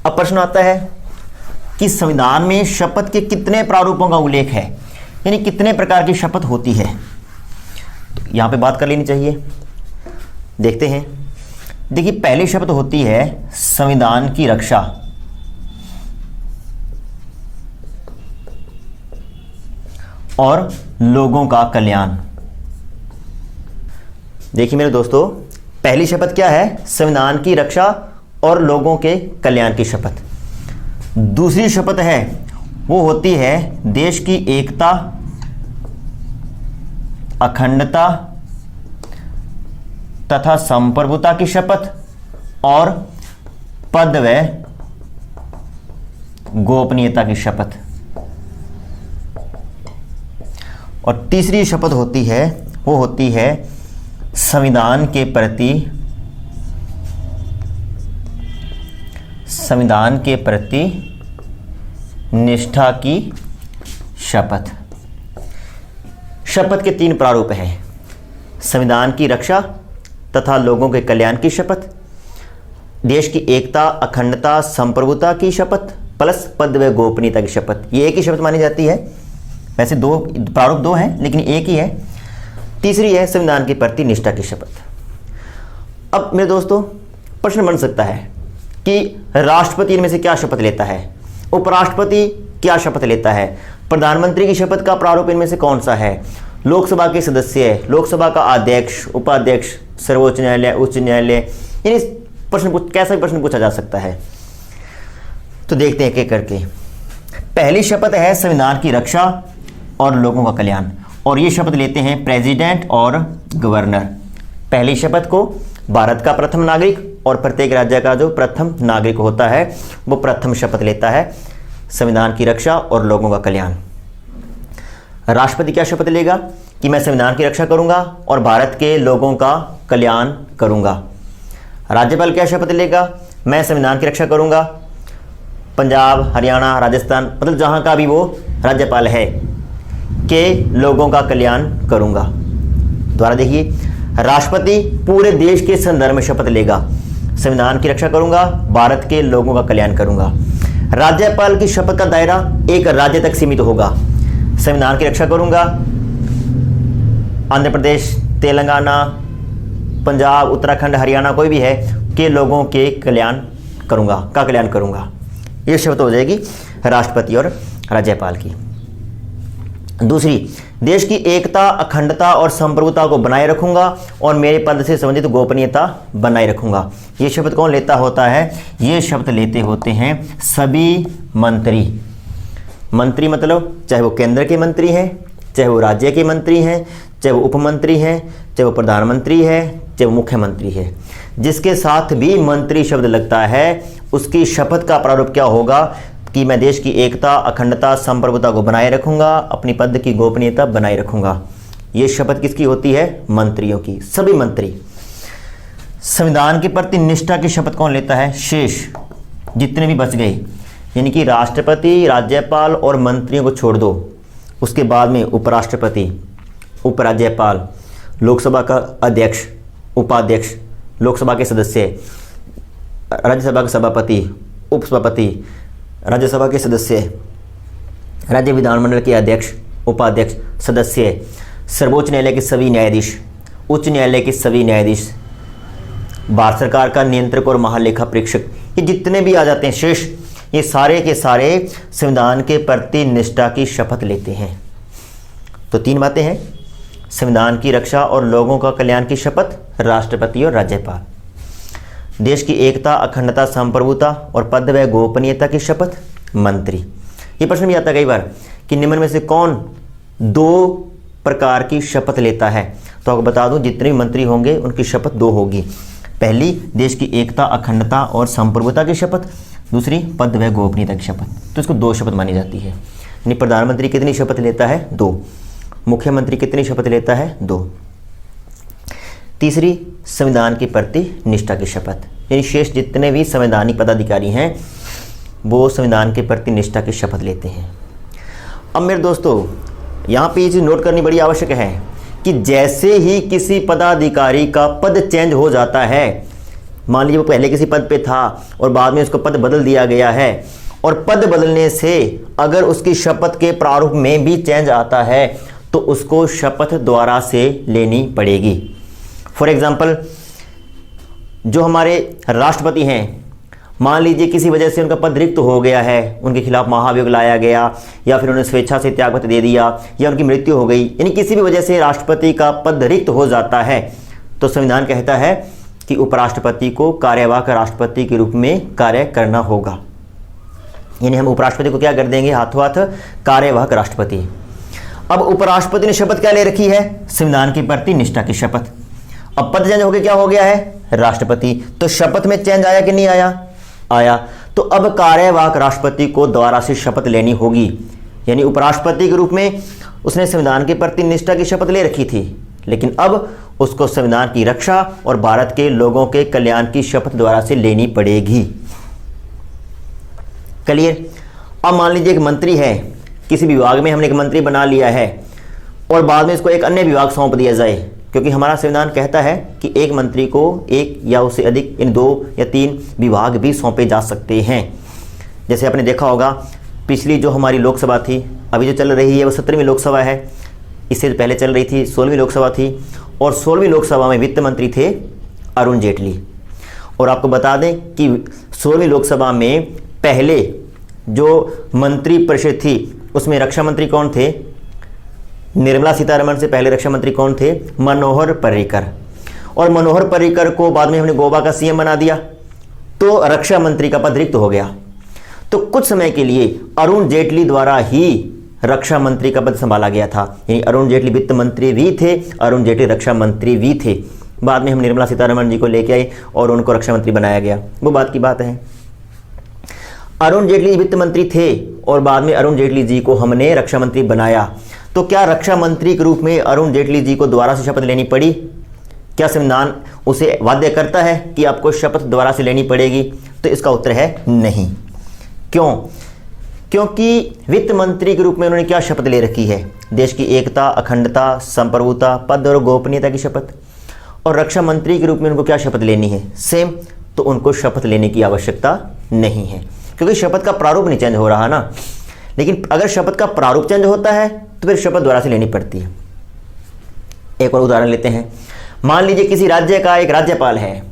A: अब प्रश्न आता है कि संविधान में शपथ के कितने प्रारूपों का उल्लेख है, यानी कितने प्रकार की शपथ होती है। तो यहाँ पे बात कर लेनी चाहिए। देखते हैं। देखिए, पहली शपथ होती है संविधान की रक्षा। और लोगों का कल्याण। देखिए मेरे दोस्तों, पहली शपथ क्या है? संविधान की रक्षा और लोगों के कल्याण की शपथ। दूसरी शपथ है वो होती है देश की एकता, अखंडता तथा संप्रभुता की शपथ और पद व गोपनीयता की शपथ। और तीसरी शपथ होती है वो होती है संविधान के प्रति निष्ठा की शपथ। शपथ के 3 प्रारूप हैं: संविधान की रक्षा तथा लोगों के कल्याण की शपथ, देश की एकता, अखंडता, संप्रभुता की शपथ प्लस पद व गोपनीयता की शपथ। ये एक ही शपथ मानी जाती है। वैसे प्रारूप 2 हैं, लेकिन एक ही है। तीसरी है संविधान के प्रति निष्ठा की शपथ। अब मेरे दोस्तों, प्रश्न बन सकता है कि राष्ट्रपति इनमें से क्या शपथ लेता है, उपराष्ट्रपति क्या शपथ लेता है, प्रधानमंत्री की शपथ का प्रारूप इनमें से कौन सा है, लोकसभा के सदस्य, लोकसभा का अध्यक्ष, उपाध्यक्ष, सर्वोच्च न्यायालय, उच्च न्यायालय, यानी कैसा भी प्रश्न पूछा जा सकता है। तो देखते हैं एक एक करके। पहली शपथ है संविधान की रक्षा और लोगों का कल्याण, और ये शपथ लेते हैं प्रेसिडेंट और गवर्नर। पहली शपथ को भारत का प्रथम नागरिक और प्रत्येक राज्य का जो प्रथम नागरिक होता है वो प्रथम शपथ लेता है संविधान की रक्षा और लोगों का कल्याण। राष्ट्रपति क्या शपथ लेगा कि मैं संविधान की रक्षा करूंगा और भारत के लोगों का कल्याण करूंगा। राज्यपाल क्या शपथ लेगा, मैं संविधान की रक्षा करूंगा, पंजाब, हरियाणा, राजस्थान, मतलब जहां का भी वो राज्यपाल है के लोगों का कल्याण करूंगा। दोबारा देखिए, राष्ट्रपति पूरे देश के संदर्भ में शपथ लेगा, संविधान की रक्षा करूंगा, भारत के लोगों का कल्याण करूंगा। राज्यपाल की शपथ का दायरा एक राज्य तक सीमित होगा, संविधान की रक्षा करूंगा, आंध्र प्रदेश, तेलंगाना, पंजाब, उत्तराखंड, हरियाणा कोई भी है के लोगों के कल्याण करूंगा। ये शपथ हो जाएगी राष्ट्रपति और राज्यपाल की। दूसरी, देश की एकता, अखंडता और संप्रभुता को बनाए रखूंगा और मेरे पद से संबंधित गोपनीयता बनाए रखूंगा। ये शपथ कौन लेता होता है, ये शपथ लेते होते हैं सभी मंत्री। मंत्री मतलब चाहे वो केंद्र के मंत्री हैं, चाहे वो राज्य के मंत्री हैं, चाहे वो उपमंत्री हैं, चाहे वो प्रधानमंत्री है, चाहे वो मुख्यमंत्री है, जिसके साथ भी मंत्री शब्द लगता है उसकी शपथ का प्रारूप क्या होगा कि मैं देश की एकता, अखंडता, संप्रभुता को बनाए रखूंगा, अपनी पद की गोपनीयता बनाए रखूंगा। ये शपथ किसकी होती है, मंत्रियों की, सभी मंत्री। संविधान के प्रति निष्ठा की शपथ कौन लेता है, शेष जितने भी बच गए, यानी कि राष्ट्रपति, राज्यपाल और मंत्रियों को छोड़ दो, उसके बाद में उपराष्ट्रपति, उपराज्यपाल, लोकसभा का अध्यक्ष, उपाध्यक्ष, लोकसभा के सदस्य, राज्यसभा के सभापति, उपसभापति, राज्यसभा के सदस्य, राज्य विधानमंडल के अध्यक्ष, उपाध्यक्ष, सदस्य, सर्वोच्च न्यायालय के सभी न्यायाधीश, उच्च न्यायालय के सभी न्यायाधीश, भारत सरकार का नियंत्रक और महालेखा परीक्षक, ये जितने भी आ जाते हैं शेष, ये सारे के सारे संविधान के प्रति निष्ठा की शपथ लेते हैं। तो तीन बातें हैं, संविधान की रक्षा और लोगों का कल्याण की शपथ राष्ट्रपति और राज्यपाल, देश की एकता, अखंडता, संप्रभुता और पद व गोपनीयता की शपथ मंत्री। ये प्रश्न भी आता है कई बार कि निम्न में से कौन दो प्रकार की शपथ लेता है, तो आपको बता दूं जितने भी मंत्री होंगे उनकी शपथ दो होगी। पहली देश की एकता, अखंडता और संप्रभुता की शपथ, दूसरी पद व गोपनीयता की शपथ। तो इसको दो शपथ मानी जाती है। यानी प्रधानमंत्री कितनी शपथ लेता है, दो। मुख्यमंत्री कितनी शपथ लेता है, दो। तीसरी संविधान के प्रति निष्ठा की शपथ, यानी शेष जितने भी संवैधानिक पदाधिकारी हैं वो संविधान के प्रति निष्ठा की शपथ लेते हैं। अब मेरे दोस्तों यहाँ पे ये चीज़ नोट करनी बड़ी आवश्यक है कि जैसे ही किसी पदाधिकारी का पद चेंज हो जाता है, मान लीजिए वो पहले किसी पद पे था और बाद में उसको पद बदल दिया गया है, और पद बदलने से अगर उसकी शपथ के प्रारूप में भी चेंज आता है तो उसको शपथ दोबारा से लेनी पड़ेगी। फॉर एग्जाम्पल, जो हमारे राष्ट्रपति हैं, मान लीजिए किसी वजह से उनका पद रिक्त हो गया है, उनके खिलाफ महाभियोग लाया गया या फिर उन्हें स्वेच्छा से त्यागपत्र दे दिया या उनकी मृत्यु हो गई, यानी किसी भी वजह से राष्ट्रपति का पद रिक्त हो जाता है, तो संविधान कहता है कि उपराष्ट्रपति को कार्यवाहक राष्ट्रपति के रूप में कार्य करना होगा। यानी हम उपराष्ट्रपति को क्या कर देंगे, हाथों हाथ कार्यवाहक राष्ट्रपति। अब उपराष्ट्रपति ने शपथ क्या ले रखी है, संविधान के प्रति निष्ठा की शपथ। अब पद चेंज होकर क्या हो गया है, राष्ट्रपति, तो शपथ में चेंज आया कि नहीं आया, आया। तो अब कार्यवाहक राष्ट्रपति को दोबारा से शपथ लेनी होगी। यानी उपराष्ट्रपति के रूप में उसने संविधान के प्रति निष्ठा की शपथ ले रखी थी, लेकिन अब उसको संविधान की रक्षा और भारत के लोगों के कल्याण की शपथ दोबारा से लेनी पड़ेगी। क्लियर। अब मान लीजिए एक मंत्री है, किसी विभाग में हमने एक मंत्री बना लिया है और बाद में इसको एक अन्य विभाग सौंप दिया जाए, क्योंकि हमारा संविधान कहता है कि एक मंत्री को एक या उससे अधिक इन 2 या 3 विभाग भी सौंपे जा सकते हैं। जैसे आपने देखा होगा पिछली जो हमारी लोकसभा थी, अभी जो चल रही है वो 17वीं लोकसभा है, इससे पहले चल रही थी 16वीं लोकसभा थी, और 16वीं लोकसभा में वित्त मंत्री थे अरुण जेटली। और आपको बता दें कि 16वीं लोकसभा में पहले जो मंत्री परिषद थी उसमें रक्षा मंत्री कौन थे, निर्मला सीतारमण से पहले रक्षा मंत्री कौन थे, मनोहर पर्रिकर। और मनोहर पर्रिकर को बाद में हमने गोवा का सीएम बना दिया, तो रक्षा मंत्री का पद रिक्त हो गया। तो कुछ समय के लिए अरुण जेटली द्वारा ही रक्षा मंत्री का पद संभाला गया था। यानी अरुण जेटली वित्त मंत्री भी थे, अरुण जेटली रक्षा मंत्री भी थे। बाद में हम निर्मला सीतारमण जी को लेके आए और उनको रक्षा मंत्री बनाया गया, वो बात की बात है। अरुण जेटली वित्त मंत्री थे और बाद में अरुण जेटली जी को हमने रक्षा मंत्री बनाया। तो क्या रक्षा मंत्री के रूप में अरुण जेटली जी को दोबारा से शपथ लेनी पड़ी? क्या संविधान उसे बाध्य करता है कि आपको शपथ दोबारा से लेनी पड़ेगी? तो इसका उत्तर है नहीं। क्यों? क्योंकि वित्त मंत्री के रूप में उन्होंने क्या शपथ ले रखी है? देश की एकता, अखंडता, संप्रभुता, पद और गोपनीयता की शपथ। और रक्षा मंत्री के रूप में उनको क्या शपथ लेनी है? सेम। तो उनको शपथ लेने की आवश्यकता नहीं है, क्योंकि शपथ का प्रारूप नहीं चेंज हो रहा ना। लेकिन अगर शपथ का प्रारूप चेंज होता है तो फिर शपथ दोबारा से लेनी पड़ती है। एक और उदाहरण लेते हैं। मान लीजिए किसी राज्य का एक राज्यपाल है।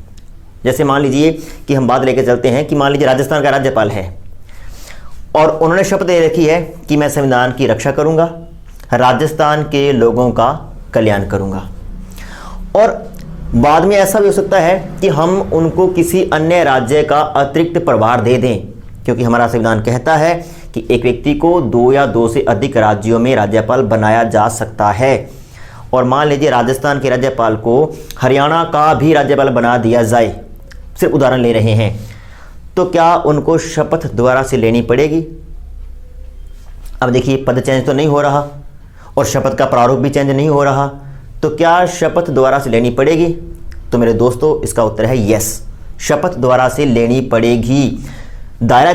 A: जैसे मान लीजिए कि हम बात लेके चलते हैं कि मान लीजिए राजस्थान का राज्यपाल है और उन्होंने शपथ ले रखी है कि मैं संविधान की रक्षा करूंगा, राजस्थान के लोगों का कल्याण करूंगा। और बाद में ऐसा भी हो सकता है कि हम उनको किसी अन्य राज्य का अतिरिक्त प्रभार दे दें, क्योंकि हमारा संविधान कहता है कि एक व्यक्ति को 2 या 2 से अधिक राज्यों में राज्यपाल बनाया जा सकता है। और मान लीजिए राजस्थान के राज्यपाल को हरियाणा का भी राज्यपाल बना दिया जाए, सिर्फ उदाहरण ले रहे हैं, तो क्या उनको शपथ दोबारा से लेनी पड़ेगी? अब देखिए, पद चेंज तो नहीं हो रहा और शपथ का प्रारूप भी चेंज नहीं हो रहा, तो क्या शपथ दोबारा से लेनी पड़ेगी? तो मेरे दोस्तों, इसका उत्तर है यस, शपथ दोबारा से लेनी पड़ेगी। दायरा,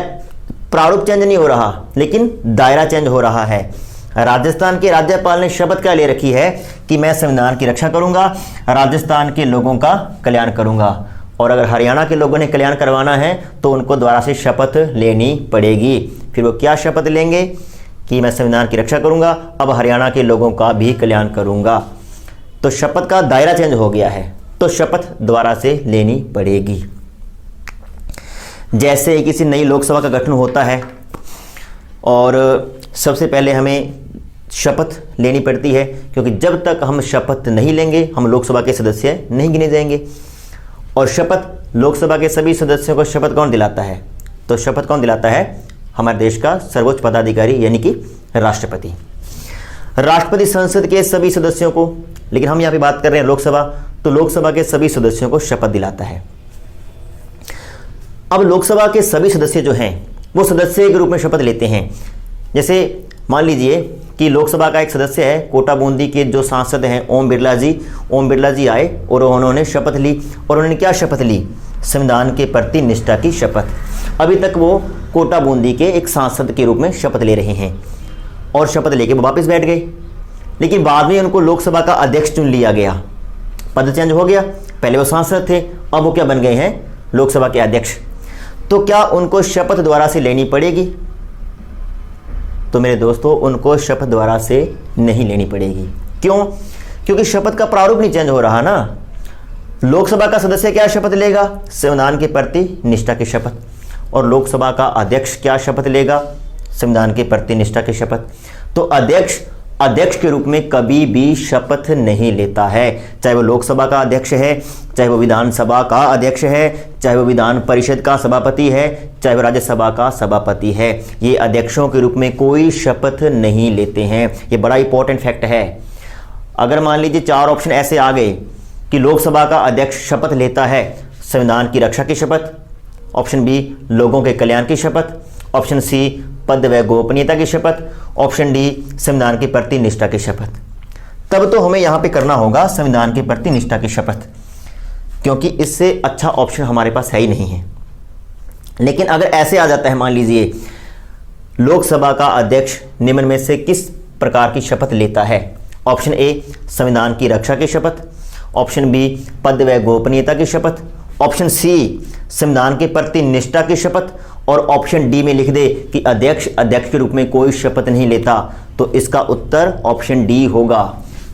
A: प्रारूप चेंज नहीं हो रहा लेकिन दायरा चेंज हो रहा है। राजस्थान के राज्यपाल ने शपथ क्या ले रखी है कि मैं संविधान की रक्षा करूंगा, राजस्थान के लोगों का कल्याण करूंगा। और अगर हरियाणा के लोगों ने कल्याण करवाना है तो उनको दोबारा से शपथ लेनी पड़ेगी। फिर वो क्या शपथ लेंगे कि मैं संविधान की रक्षा करूंगा, अब हरियाणा के लोगों का भी कल्याण करूंगा। तो शपथ का दायरा चेंज हो गया है, तो शपथ दोबारा से लेनी पड़ेगी। जैसे किसी नई लोकसभा का गठन होता है और सबसे पहले हमें शपथ लेनी पड़ती है, क्योंकि जब तक हम शपथ नहीं लेंगे हम लोकसभा के सदस्य नहीं गिने जाएंगे। और शपथ, लोकसभा के सभी सदस्यों को शपथ कौन दिलाता है? तो शपथ कौन दिलाता है? हमारे देश का सर्वोच्च पदाधिकारी यानी कि राष्ट्रपति। राष्ट्रपति संसद के सभी सदस्यों को, लेकिन हम यहाँ पे बात कर रहे हैं लोकसभा, तो लोकसभा के सभी सदस्यों को शपथ दिलाता है। अब लोकसभा के सभी सदस्य जो हैं वो सदस्य के रूप में शपथ लेते हैं। जैसे मान लीजिए कि लोकसभा का एक सदस्य है, कोटा बूंदी के जो सांसद हैं ओम बिरला जी आए और उन्होंने शपथ ली। और उन्होंने क्या शपथ ली? संविधान के प्रति निष्ठा की शपथ। अभी तक वो कोटा बूंदी के एक सांसद के रूप में शपथ ले रहे हैं और शपथ लेके वो वापस बैठ गए। लेकिन बाद में उनको लोकसभा का अध्यक्ष चुन लिया गया, पद चेंज हो गया। पहले वो सांसद थे, अब वो क्या बन गए हैं? लोकसभा के अध्यक्ष। तो क्या उनको शपथ दोबारा से लेनी पड़ेगी? तो मेरे दोस्तों, उनको शपथ दोबारा से नहीं लेनी पड़ेगी। क्यों? क्योंकि शपथ का प्रारूप नहीं चेंज हो रहा ना। लोकसभा का सदस्य क्या शपथ लेगा? संविधान के प्रति निष्ठा की शपथ। और लोकसभा का अध्यक्ष क्या शपथ लेगा? संविधान के प्रति निष्ठा की शपथ। तो अध्यक्ष के रूप में कभी भी शपथ नहीं लेता है, चाहे वो लोकसभा का अध्यक्ष है, चाहे वो विधानसभा का अध्यक्ष है, चाहे वो विधान परिषद का सभापति है, चाहे वो राज्यसभा का सभापति है। ये अध्यक्षों के रूप में कोई शपथ नहीं लेते हैं। ये बड़ा इंपॉर्टेंट फैक्ट है। अगर मान लीजिए 4 ऑप्शन ऐसे आ गए कि लोकसभा का अध्यक्ष शपथ लेता है संविधान की रक्षा की शपथ, ऑप्शन बी लोगों के कल्याण की शपथ, ऑप्शन सी पद व गोपनीयता की शपथ, ऑप्शन डी संविधान के प्रति निष्ठा की शपथ, तब तो हमें यहाँ पे करना होगा संविधान के प्रति निष्ठा की शपथ, क्योंकि इससे अच्छा ऑप्शन हमारे पास है ही नहीं है। लेकिन अगर ऐसे आ जाता है, मान लीजिए लोकसभा का अध्यक्ष निम्न में से किस प्रकार की शपथ लेता है? ऑप्शन ए संविधान की रक्षा की शपथ, ऑप्शन बी पद व गोपनीयता की शपथ, ऑप्शन सी संविधान के प्रति निष्ठा की शपथ, और ऑप्शन डी में लिख दे कि अध्यक्ष के रूप में कोई शपथ नहीं लेता। तो इसका उत्तर ऑप्शन डी होगा,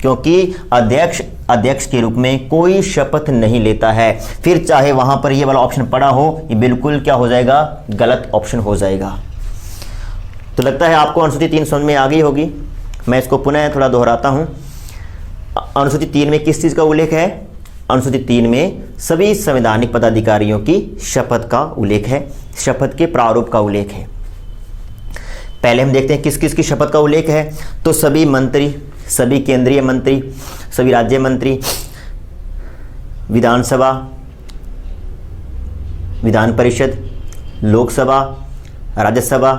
A: क्योंकि अध्यक्ष के रूप में कोई शपथ नहीं लेता है। फिर चाहे वहां पर ये वाला ऑप्शन पड़ा हो, ये बिल्कुल क्या हो जाएगा? गलत ऑप्शन हो जाएगा। तो लगता है आपको अनुसूची 3 समझ में आ गई होगी। मैं इसको पुनः थोड़ा दोहराता हूं। अनुसूची 3 में किस चीज़ का उल्लेख है? अनुसूची 3 में सभी संवैधानिक पदाधिकारियों की शपथ का उल्लेख है, शपथ के प्रारूप का उल्लेख है। पहले हम देखते हैं किस किस की शपथ का उल्लेख है। तो सभी मंत्री, सभी केंद्रीय मंत्री, सभी राज्य मंत्री, विधानसभा, विधान परिषद, लोकसभा, राज्यसभा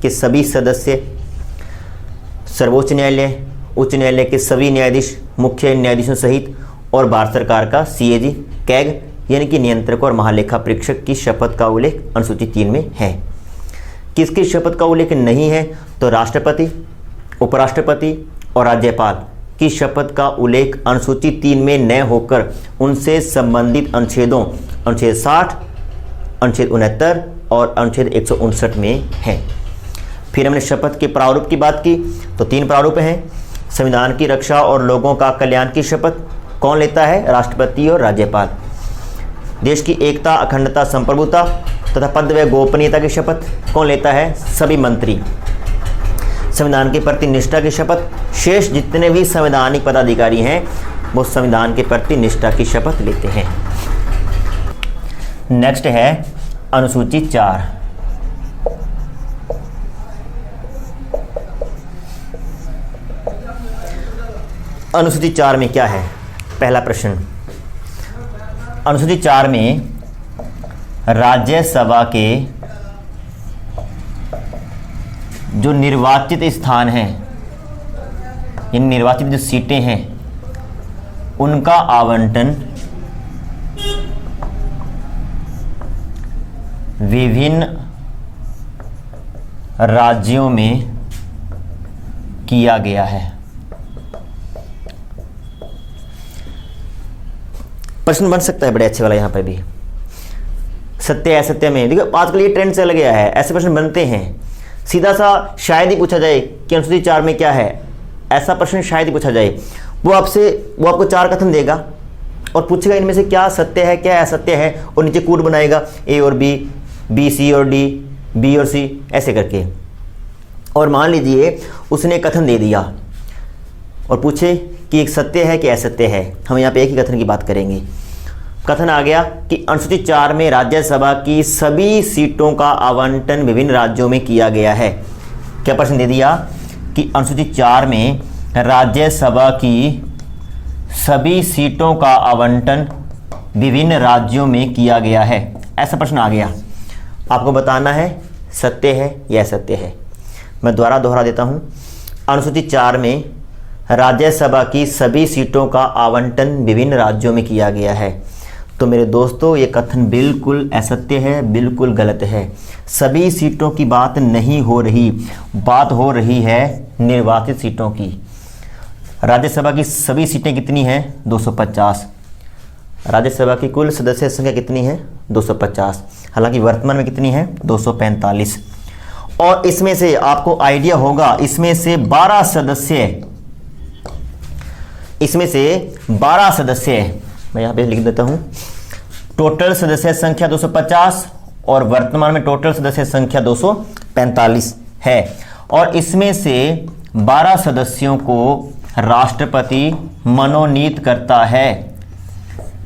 A: के सभी सदस्य, सर्वोच्च न्यायालय, उच्च न्यायालय के सभी न्यायाधीश, मुख्य न्यायाधीशों सहित, और भारत सरकार का सीएजी, कैग यानी कि नियंत्रक और महालेखा परीक्षक की शपथ का उल्लेख अनुसूची 3 में है। किसकी शपथ का उल्लेख नहीं है? तो राष्ट्रपति, उपराष्ट्रपति और राज्यपाल की शपथ का उल्लेख अनुसूची 3 में न होकर उनसे संबंधित अनुच्छेदों, अनुच्छेद 60, अनुच्छेद 69 और अनुच्छेद 159 में है। फिर हमने शपथ के प्रारूप की बात की, तो 3 प्रारूप हैं। संविधान की रक्षा और लोगों का कल्याण की शपथ कौन लेता है? राष्ट्रपति और राज्यपाल। देश की एकता, अखंडता, संप्रभुता तथा पद व गोपनीयता की शपथ कौन लेता है? सभी मंत्री। संविधान के प्रति निष्ठा की शपथ शेष जितने भी संवैधानिक पदाधिकारी हैं वो संविधान के प्रति निष्ठा की शपथ लेते हैं। नेक्स्ट है अनुसूची 4। अनुसूची 4 में क्या है? पहला प्रश्न, अनुसूची 4 में राज्यसभा के जो निर्वाचित स्थान हैं, इन निर्वाचित जो सीटें हैं, उनका आवंटन विभिन्न राज्यों में किया गया है। प्रश्न बन सकता है बड़े अच्छे वाला यहाँ पर भी। सत्य असत्य में देखो आजकल ये ट्रेंड चल गया है, ऐसे प्रश्न बनते हैं। सीधा सा शायद ही पूछा जाए कि अनुसूची 4 में क्या है, ऐसा प्रश्न शायद ही पूछा जाए। वो आपको 4 कथन देगा और पूछेगा इनमें से क्या सत्य है क्या असत्य है, और नीचे कूट बनाएगा ए और बी, बी सी और डी, बी और सी, ऐसे करके। और मान लीजिए उसने कथन दे दिया और पूछे कि एक सत्य है कि असत्य है। हम यहाँ पे एक ही कथन की बात करेंगे। कथन आ गया कि अनुसूची 4 में राज्यसभा की सभी सीटों का आवंटन विभिन्न राज्यों में किया गया है। क्या प्रश्न दे दिया कि अनुसूची 4 में राज्यसभा की सभी सीटों का आवंटन विभिन्न राज्यों में किया गया है, ऐसा प्रश्न आ गया। आपको बताना है सत्य है या असत्य है। मैं दोबारा दोहरा देता हूँ। अनुसूची 4 में राज्यसभा की सभी सीटों का आवंटन विभिन्न राज्यों में किया गया है। तो मेरे दोस्तों ये कथन बिल्कुल असत्य है, बिल्कुल गलत है। सभी सीटों की बात नहीं हो रही, बात हो रही है निर्वाचित सीटों की। राज्यसभा की सभी सीटें कितनी हैं? 250। राज्यसभा की कुल सदस्य संख्या कितनी है? 250। हालांकि वर्तमान में कितनी है? 245। और इसमें से आपको आइडिया होगा, इसमें से 12 सदस्य मैं यहाँ पे लिख देता हूँ। टोटल सदस्य संख्या 250 और वर्तमान में टोटल सदस्य संख्या 245 है। और इसमें से 12 सदस्यों को राष्ट्रपति मनोनीत करता है,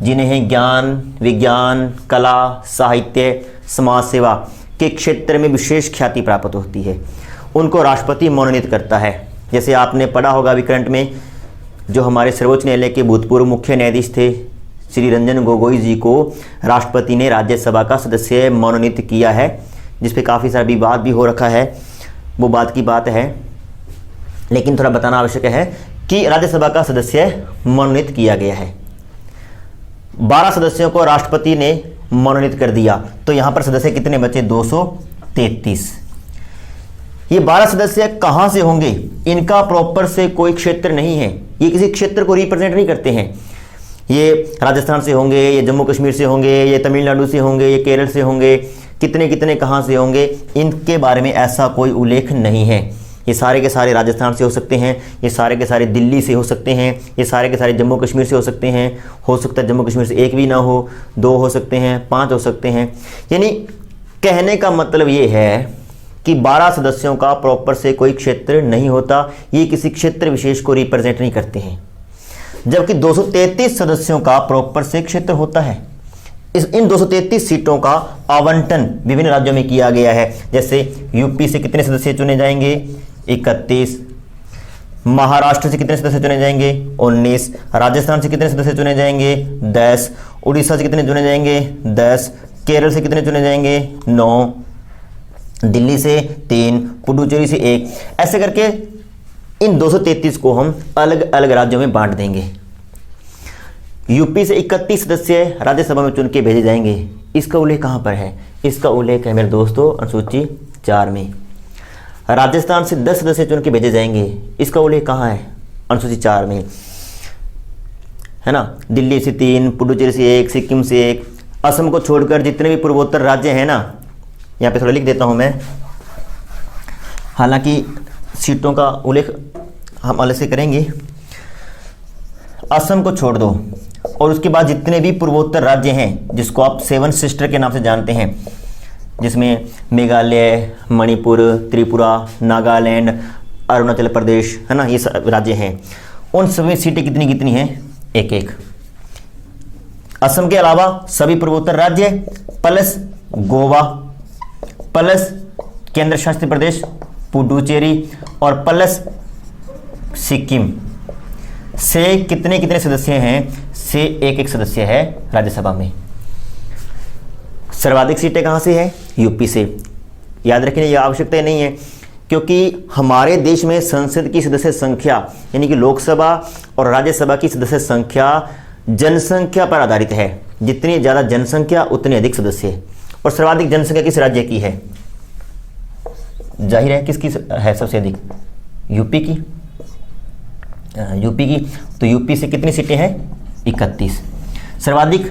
A: जिन्हें ज्ञान, विज्ञान, कला, साहित्य, समाज सेवा के क्षेत्र में विशेष ख्याति प्राप्त होती है। उनको राष्ट्रपति मनोनीत करता है। जैसे आपने पढ़ा होगा विक्रंट में, जो हमारे सर्वोच्च न्यायालय के भूतपूर्व मुख्य न्यायाधीश थे श्री रंजन गोगोई जी को राष्ट्रपति ने राज्यसभा का सदस्य मनोनीत किया है, जिस पे काफ़ी सारा विवाद भी हो रखा है। वो बात की बात है, लेकिन थोड़ा बताना आवश्यक है कि राज्यसभा का सदस्य मनोनीत किया गया है। 12 सदस्यों को राष्ट्रपति ने मनोनीत कर दिया, तो यहाँ पर सदस्य कितने बचे? 233। ये 12 सदस्य कहाँ से होंगे? इनका प्रॉपर से कोई क्षेत्र नहीं है, ये किसी क्षेत्र को रिप्रेजेंट नहीं करते हैं। ये राजस्थान से होंगे, ये जम्मू कश्मीर से होंगे, ये तमिलनाडु से होंगे, ये केरल से होंगे, कितने कितने कहाँ से होंगे, इनके बारे में ऐसा कोई उल्लेख नहीं है। ये सारे के सारे राजस्थान से हो सकते हैं, ये सारे के सारे दिल्ली से हो सकते हैं, ये सारे के सारे जम्मू कश्मीर से हो सकते हैं। हो सकता है जम्मू कश्मीर से एक भी ना हो, 2 हो सकते हैं, 5 हो सकते हैं। यानी कहने का मतलब ये है कि 12 सदस्यों का प्रॉपर से कोई क्षेत्र नहीं होता, ये किसी क्षेत्र विशेष को रिप्रेजेंट नहीं करते हैं। जबकि 233 सदस्यों का प्रॉपर से क्षेत्र होता है। इन 233 सीटों का आवंटन विभिन्न राज्यों में किया गया है। जैसे यूपी से कितने सदस्य चुने जाएंगे? 31। महाराष्ट्र से कितने सदस्य चुने जाएंगे? 19। राजस्थान से कितने सदस्य चुने जाएंगे? 10। उड़ीसा से कितने चुने जाएंगे? 10। केरल से कितने चुने जाएंगे? 9। दिल्ली से 3, पुडुचेरी से 1। ऐसे करके इन 233 को हम अलग अलग राज्यों में बांट देंगे। यूपी से 31 सदस्य राज्यसभा में चुन के भेजे जाएंगे। इसका उल्लेख कहाँ पर है? इसका उल्लेख है मेरे दोस्तों अनुसूची 4 में। राजस्थान से 10 सदस्य चुन के भेजे जाएंगे। इसका उल्लेख कहाँ है? अनुसूची 4 में, है ना। दिल्ली से 3, पुडुचेरी से 1, सिक्किम से 1। असम को छोड़कर जितने भी पूर्वोत्तर राज्य हैं ना, यहाँ पे थोड़ा लिख देता हूँ मैं, हालांकि सीटों का उल्लेख हम अलग से करेंगे। असम को छोड़ दो और उसके बाद जितने भी पूर्वोत्तर राज्य हैं जिसको आप 7 सिस्टर के नाम से जानते हैं, जिसमें मेघालय, मणिपुर, त्रिपुरा, नागालैंड, अरुणाचल प्रदेश, है ना, ये राज्य हैं। उन सभी सीटें कितनी कितनी हैं? 1-1। असम के अलावा सभी पूर्वोत्तर राज्य प्लस गोवा प्लस केंद्र शासित प्रदेश पुडुचेरी और प्लस सिक्किम से कितने कितने सदस्य हैं? से 1-1 सदस्य है राज्यसभा में। सर्वाधिक सीटें कहाँ से है? यूपी से। याद रखिए, यह आवश्यकता नहीं है क्योंकि हमारे देश में संसद की सदस्य संख्या यानी कि लोकसभा और राज्यसभा की सदस्य संख्या जनसंख्या पर आधारित है। जितनी ज़्यादा जनसंख्या उतनी अधिक सदस्य। और सर्वाधिक जनसंख्या किस राज्य की है? जाहिर है किसकी है सबसे अधिक? यूपी की। यूपी की, तो यूपी से कितनी सीटें हैं? 31। सर्वाधिक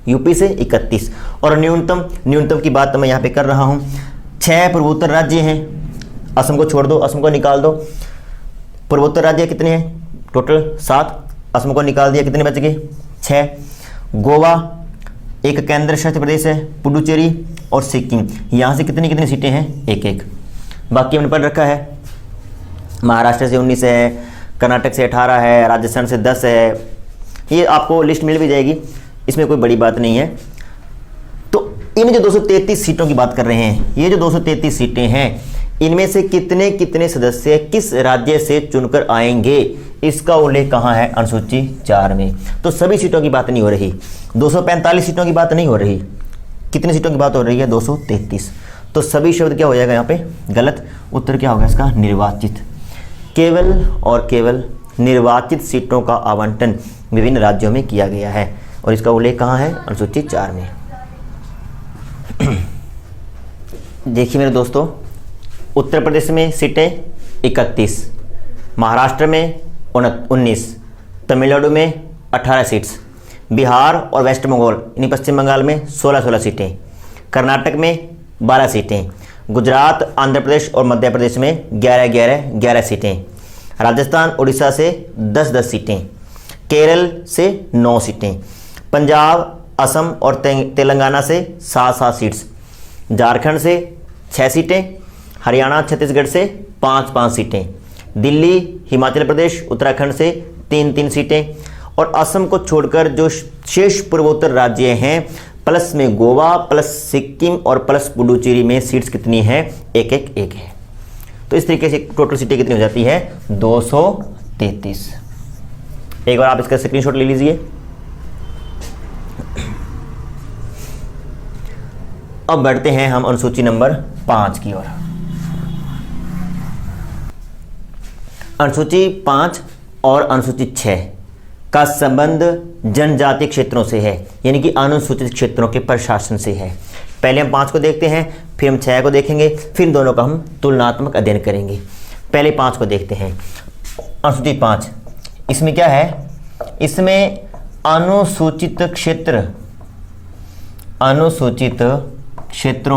A: यूपी से 31। और न्यूनतम की बात तो मैं यहाँ पे कर रहा हूँ। 6 पूर्वोत्तर राज्य हैं। असम को छोड़ दो, असम को निकाल दो। पूर्वोत्तर राज्य कितने हैं? टोटल 7। असम को निकाल दिया, कितने बच गए? 6। गोवा, एक केंद्र शासित प्रदेश है, पुडुचेरी और सिक्किम, यहाँ से कितनी कितनी सीटें हैं? 1-1। बाकी हमने पढ़ रखा है। महाराष्ट्र से 19 है, कर्नाटक से 18 है, राजस्थान से 10 है। ये आपको लिस्ट मिल भी जाएगी, इसमें कोई बड़ी बात नहीं है। तो इन जो 233 सीटों की बात कर रहे हैं, ये जो 233 सीटें हैं, इनमें से कितने कितने सदस्य किस राज्य से चुनकर आएंगे, इसका उल्लेख कहाँ है? अनुसूची 4 में। तो सभी सीटों की बात नहीं हो रही, 245 सीटों की बात नहीं हो रही। कितनी सीटों की बात हो रही है? 233। तो सभी शब्द क्या हो जाएगा यहाँ पे? गलत। उत्तर क्या होगा इसका? निर्वाचित। केवल और केवल निर्वाचित सीटों का आवंटन विभिन्न राज्यों में किया गया है और इसका उल्लेख कहाँ है? अनुसूची 4 में। देखिए मेरे दोस्तों, उत्तर प्रदेश में सीटें 31, महाराष्ट्र में 19, तमिलनाडु में 18 सीट्स, बिहार और वेस्ट बंगाल यानी पश्चिम बंगाल में 16 सीटें, कर्नाटक में 12 सीटें, गुजरात, आंध्र प्रदेश और मध्य प्रदेश में 11 सीटें, राजस्थान उड़ीसा से 10 सीटें, केरल से 9 सीटें, पंजाब, असम और तेलंगाना से 7 सीट्स, झारखंड से 6 सीटें, हरियाणा छत्तीसगढ़ से 5 सीटें, दिल्ली, हिमाचल प्रदेश, उत्तराखंड से 3 सीटें और असम को छोड़कर जो शेष पूर्वोत्तर राज्य हैं प्लस में गोवा प्लस सिक्किम और प्लस पुडुचेरी में सीट्स कितनी हैं? 1 है। तो इस तरीके से टोटल सीटें कितनी हो जाती है? 233। एक बार आप इसका स्क्रीनशॉट ले लीजिए। अब बढ़ते हैं हम अनुसूची नंबर 5 की ओर। अनुसूची 5 और अनुसूची 6 का संबंध जनजातीय क्षेत्रों से है, यानी कि अनुसूचित क्षेत्रों के प्रशासन से है। पहले हम 5 को देखते हैं, फिर हम 6 को देखेंगे, फिर दोनों का हम तुलनात्मक अध्ययन करेंगे। पहले 5 को देखते हैं। अनुसूची 5, इसमें क्या है? इसमें अनुसूचित क्षेत्रों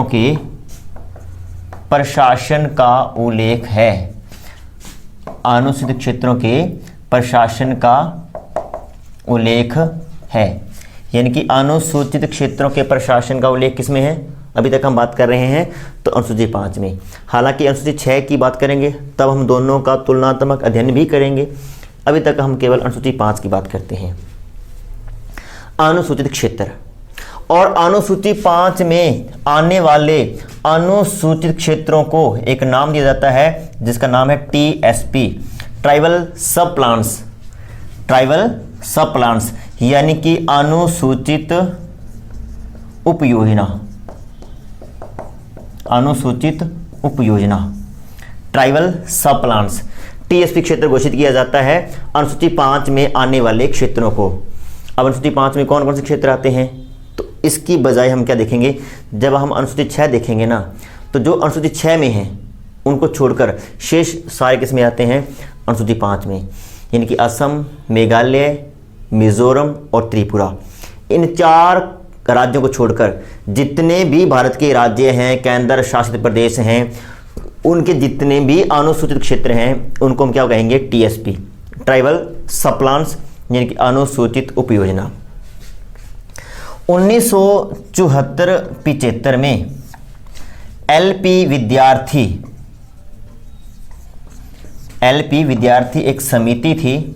A: के प्रशासन का उल्लेख है। अनुसूचित क्षेत्रों के प्रशासन का उल्लेख है, यानी कि अनुसूचित क्षेत्रों के प्रशासन का उल्लेख किसमें है? अभी तक हम बात कर रहे हैं तो अनुसूची 5 में। हालांकि अनुसूची 6 की बात करेंगे तब हम दोनों का तुलनात्मक अध्ययन भी करेंगे। अभी तक हम केवल अनुसूची 5 की बात करते हैं। अनुसूचित क्षेत्र और अनुसूची 5 में आने वाले अनुसूचित क्षेत्रों को एक नाम दिया जाता है जिसका नाम है टीएसपी, ट्राइबल सब प्लान्स। ट्राइबल सब प्लान्स यानी कि अनुसूचित उपयोजना, अनुसूचित उपयोजना, ट्राइबल सब प्लान्स। टीएसपी क्षेत्र घोषित किया जाता है अनुसूची 5 में आने वाले क्षेत्रों को। अब अनुसूची 5 में कौन कौन से क्षेत्र आते हैं, तो इसकी बजाय हम क्या देखेंगे, जब हम अनुसूची 6 देखेंगे ना, तो जो अनुसूची 6 में हैं उनको छोड़कर शेष सारे किस में आते हैं, अनुसूची 5 में, यानी कि असम, मेघालय, मिजोरम और त्रिपुरा। इन 4 राज्यों को छोड़कर जितने भी भारत के राज्य हैं, केंद्र शासित प्रदेश हैं, उनके जितने भी अनुसूचित क्षेत्र हैं उनको हम क्या कहेंगे, टीएसपी, ट्राइबल सब प्लान्स, यानी कि अनुसूचित उपयोजना। 1974-75 में एलपी विद्यार्थी एक समिति थी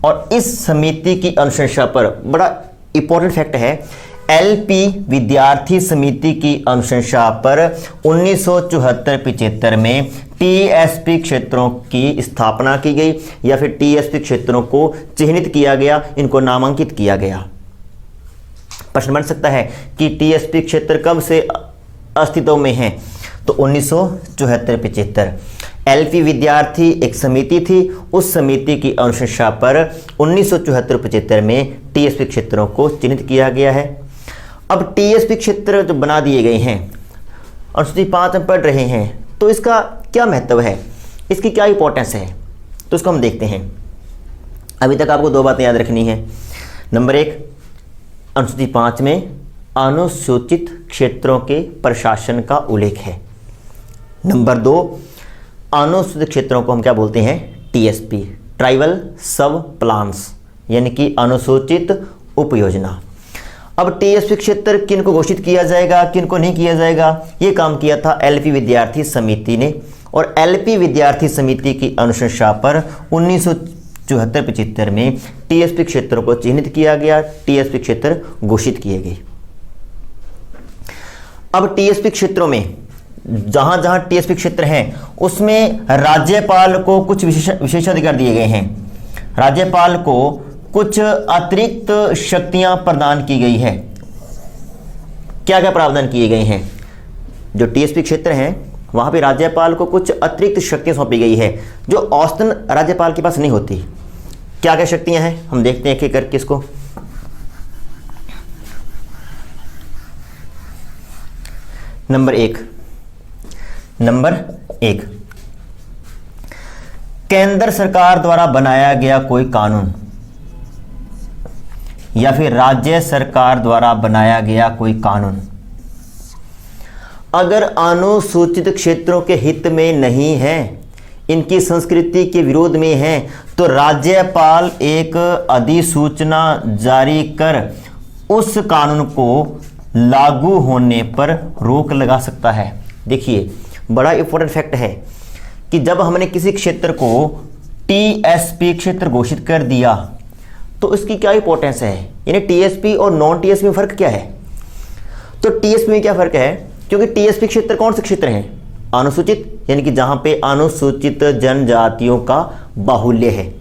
A: और इस समिति की अनुशंसा पर, बड़ा इंपॉर्टेंट फैक्ट है, एलपी विद्यार्थी समिति की अनुशंसा पर 1974-75 में टीएसपी क्षेत्रों की स्थापना की गई या फिर टीएसपी क्षेत्रों को चिन्हित किया गया, इनको नामांकित किया गया। प्रश्न बन सकता है कि टीएसपी क्षेत्र कब से अस्तित्व में हैं, तो 1974-75। एलपी विद्यार्थी एक समिति थी, उस समिति की अनुशंसा पर 1974-75 में टीएसपी क्षेत्रों को चिन्हित किया गया है। अब टीएसपी क्षेत्र जो बना दिए गए हैं, अनुसूची 5 में पढ़ रहे हैं, तो इसका क्या महत्व है, इसकी क्या इंपॉर्टेंस है, तो इसको हम देखते हैं। अभी तक आपको 2 बातें याद रखनी है। नंबर 1, अनुसूची 5 में अनुसूचित क्षेत्रों के प्रशासन का उल्लेख है। नंबर 2, अनुसूचित क्षेत्रों को हम क्या बोलते हैं, टीएसपी, ट्राइबल सब प्लान्स, यानी कि अनुसूचित उपयोजना। अब टीएसपी क्षेत्र किन को घोषित किया जाएगा, किन को नहीं किया जाएगा, ये काम किया था एलपी विद्यार्थी समिति ने, और एलपी विद्यार्थी समिति की अनुशंसा पर 1974-75 में टीएसपी क्षेत्रों को चिन्हित किया गया, टीएसपी क्षेत्र घोषित किए गए। अब टीएसपी क्षेत्रों में जहां जहां टीएसपी क्षेत्र हैं उसमें राज्यपाल को कुछ विशेषाधिकार दिए गए हैं। राज्यपाल को कुछ अतिरिक्त शक्तियां प्रदान की गई है। क्या क्या प्रावधान किए गए हैं, जो टीएसपी क्षेत्र हैं वहां पे राज्यपाल को कुछ अतिरिक्त शक्तियां सौंपी गई है जो औसतन राज्यपाल के पास नहीं होती। क्या क्या शक्तियां हैं, हम देखते हैं एक एक करके इसको। नंबर एक, केंद्र सरकार द्वारा बनाया गया कोई कानून या फिर राज्य सरकार द्वारा बनाया गया कोई कानून अगर अनुसूचित क्षेत्रों के हित में नहीं है, इनकी संस्कृति के विरोध में है, तो राज्यपाल एक अधिसूचना जारी कर उस कानून को लागू होने पर रोक लगा सकता है। देखिए, बड़ा इंपॉर्टेंट फैक्ट है कि जब हमने किसी क्षेत्र को टीएसपी क्षेत्र घोषित कर दिया तो इसकी क्या इंपॉर्टेंस है, यानी टीएसपी और नॉन टीएसपी में फर्क क्या है। तो टीएसपी में क्या फर्क है, क्योंकि टीएसपी क्षेत्र कौन से क्षेत्र हैं, अनुसूचित, यानी कि जहां पे अनुसूचित जनजातियों का बाहुल्य है।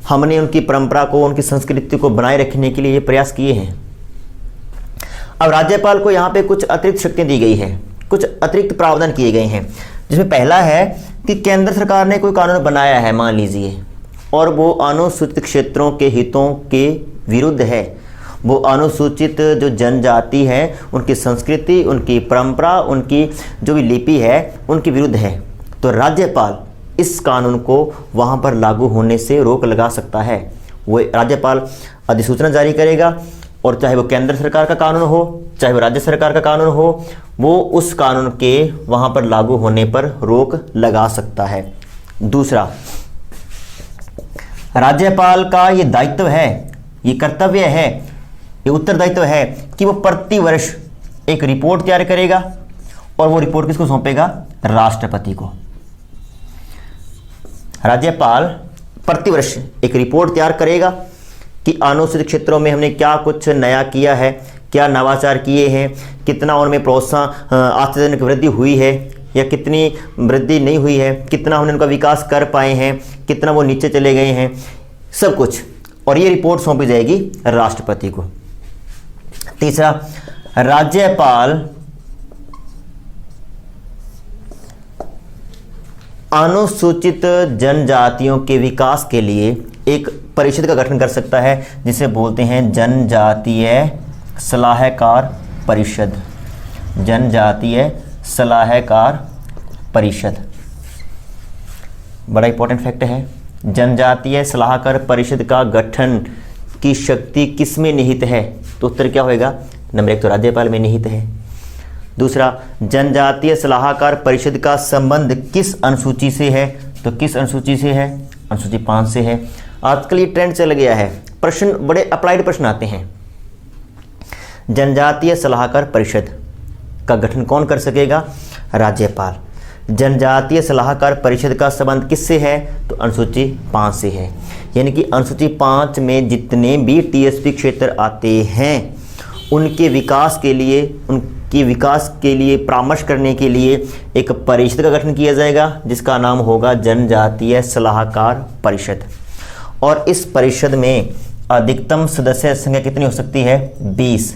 A: हमने उनकी परंपरा को, उनकी संस्कृति को बनाए रखने के लिए ये प्रयास किए हैं। अब राज्यपाल को यहाँ पे कुछ अतिरिक्त शक्तियाँ दी गई है, कुछ अतिरिक्त प्रावधान किए गए हैं, जिसमें पहला है कि केंद्र सरकार ने कोई कानून बनाया है मान लीजिए, और वो अनुसूचित क्षेत्रों के हितों के विरुद्ध है, वो अनुसूचित जो जनजाति है उनकी संस्कृति, उनकी परंपरा, उनकी जो भी लिपि है उनके विरुद्ध है, तो राज्यपाल इस कानून को वहाँ पर लागू होने से रोक लगा सकता है। वो राज्यपाल अधिसूचना जारी करेगा, और चाहे वो केंद्र सरकार का कानून हो, चाहे वो राज्य सरकार का कानून हो, वो उस कानून के वहाँ पर लागू होने पर रोक लगा सकता है। दूसरा, राज्यपाल का ये दायित्व है, ये कर्तव्य है, ये उत्तरदायित्व है कि वो प्रति वर्ष एक रिपोर्ट तैयार करेगा, और वो रिपोर्ट किसको सौंपेगा, राष्ट्रपति को। राज्यपाल प्रतिवर्ष एक रिपोर्ट तैयार करेगा कि अनुसूचित क्षेत्रों में हमने क्या कुछ नया किया है, क्या नवाचार किए हैं, कितना उनमें प्रोत्साहन आशाजनक वृद्धि हुई है या कितनी वृद्धि नहीं हुई है, कितना उन्होंने उनका विकास कर पाए हैं, कितना वो नीचे चले गए हैं, सब कुछ। और ये रिपोर्ट सौंपी जाएगी राष्ट्रपति को। तीसरा, राज्यपाल अनुसूचित जनजातियों के विकास के लिए एक परिषद का गठन कर सकता है जिसे बोलते हैं जनजातीय सलाहकार परिषद। जनजातीय सलाहकार परिषद बड़ा इंपॉर्टेंट फैक्ट है। जनजातीय सलाहकार परिषद का गठन की शक्ति किस में निहित है? तो उत्तर क्या होएगा? नंबर 1 तो राज्यपाल में निहित है। दूसरा, जनजातीय सलाहकार परिषद का संबंध किस अनुसूची से है? तो किस अनुसूची से है? अनुसूची 5 से है। आजकल ये ट्रेंड चल गया है, प्रश्न बड़े अप्लाइड प्रश्न आते हैं। जनजातीय सलाहकार परिषद का गठन कौन कर सकेगा? राज्यपाल। जनजातीय सलाहकार परिषद का संबंध किससे है? तो अनुसूची 5 से है। यानी कि अनुसूची 5 में जितने भी टीएसपी क्षेत्र आते हैं उनके विकास के लिए परामर्श करने के लिए एक परिषद का गठन किया जाएगा जिसका नाम होगा जनजातीय सलाहकार परिषद। और इस परिषद में अधिकतम सदस्य संख्या कितनी हो सकती है? 20।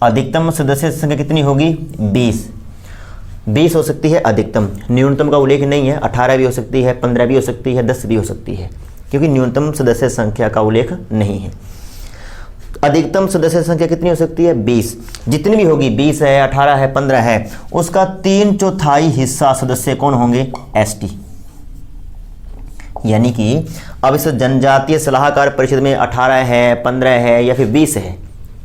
A: अधिकतम सदस्य संख्या कितनी होगी? 20 हो सकती है अधिकतम। न्यूनतम का उल्लेख नहीं है। 18 भी हो सकती है, 15 भी हो सकती है, 10 भी हो सकती है, क्योंकि न्यूनतम सदस्य संख्या का उल्लेख नहीं है। अधिकतम सदस्य संख्या कितनी हो सकती है? 20। जितनी भी होगी, 20 है, 18 है, 15 है, उसका 3/4 हिस्सा सदस्य कौन होंगे? एसटी। यानी कि अब इस जनजातीय सलाहकार परिषद में 18 है, 15 है या फिर 20 है,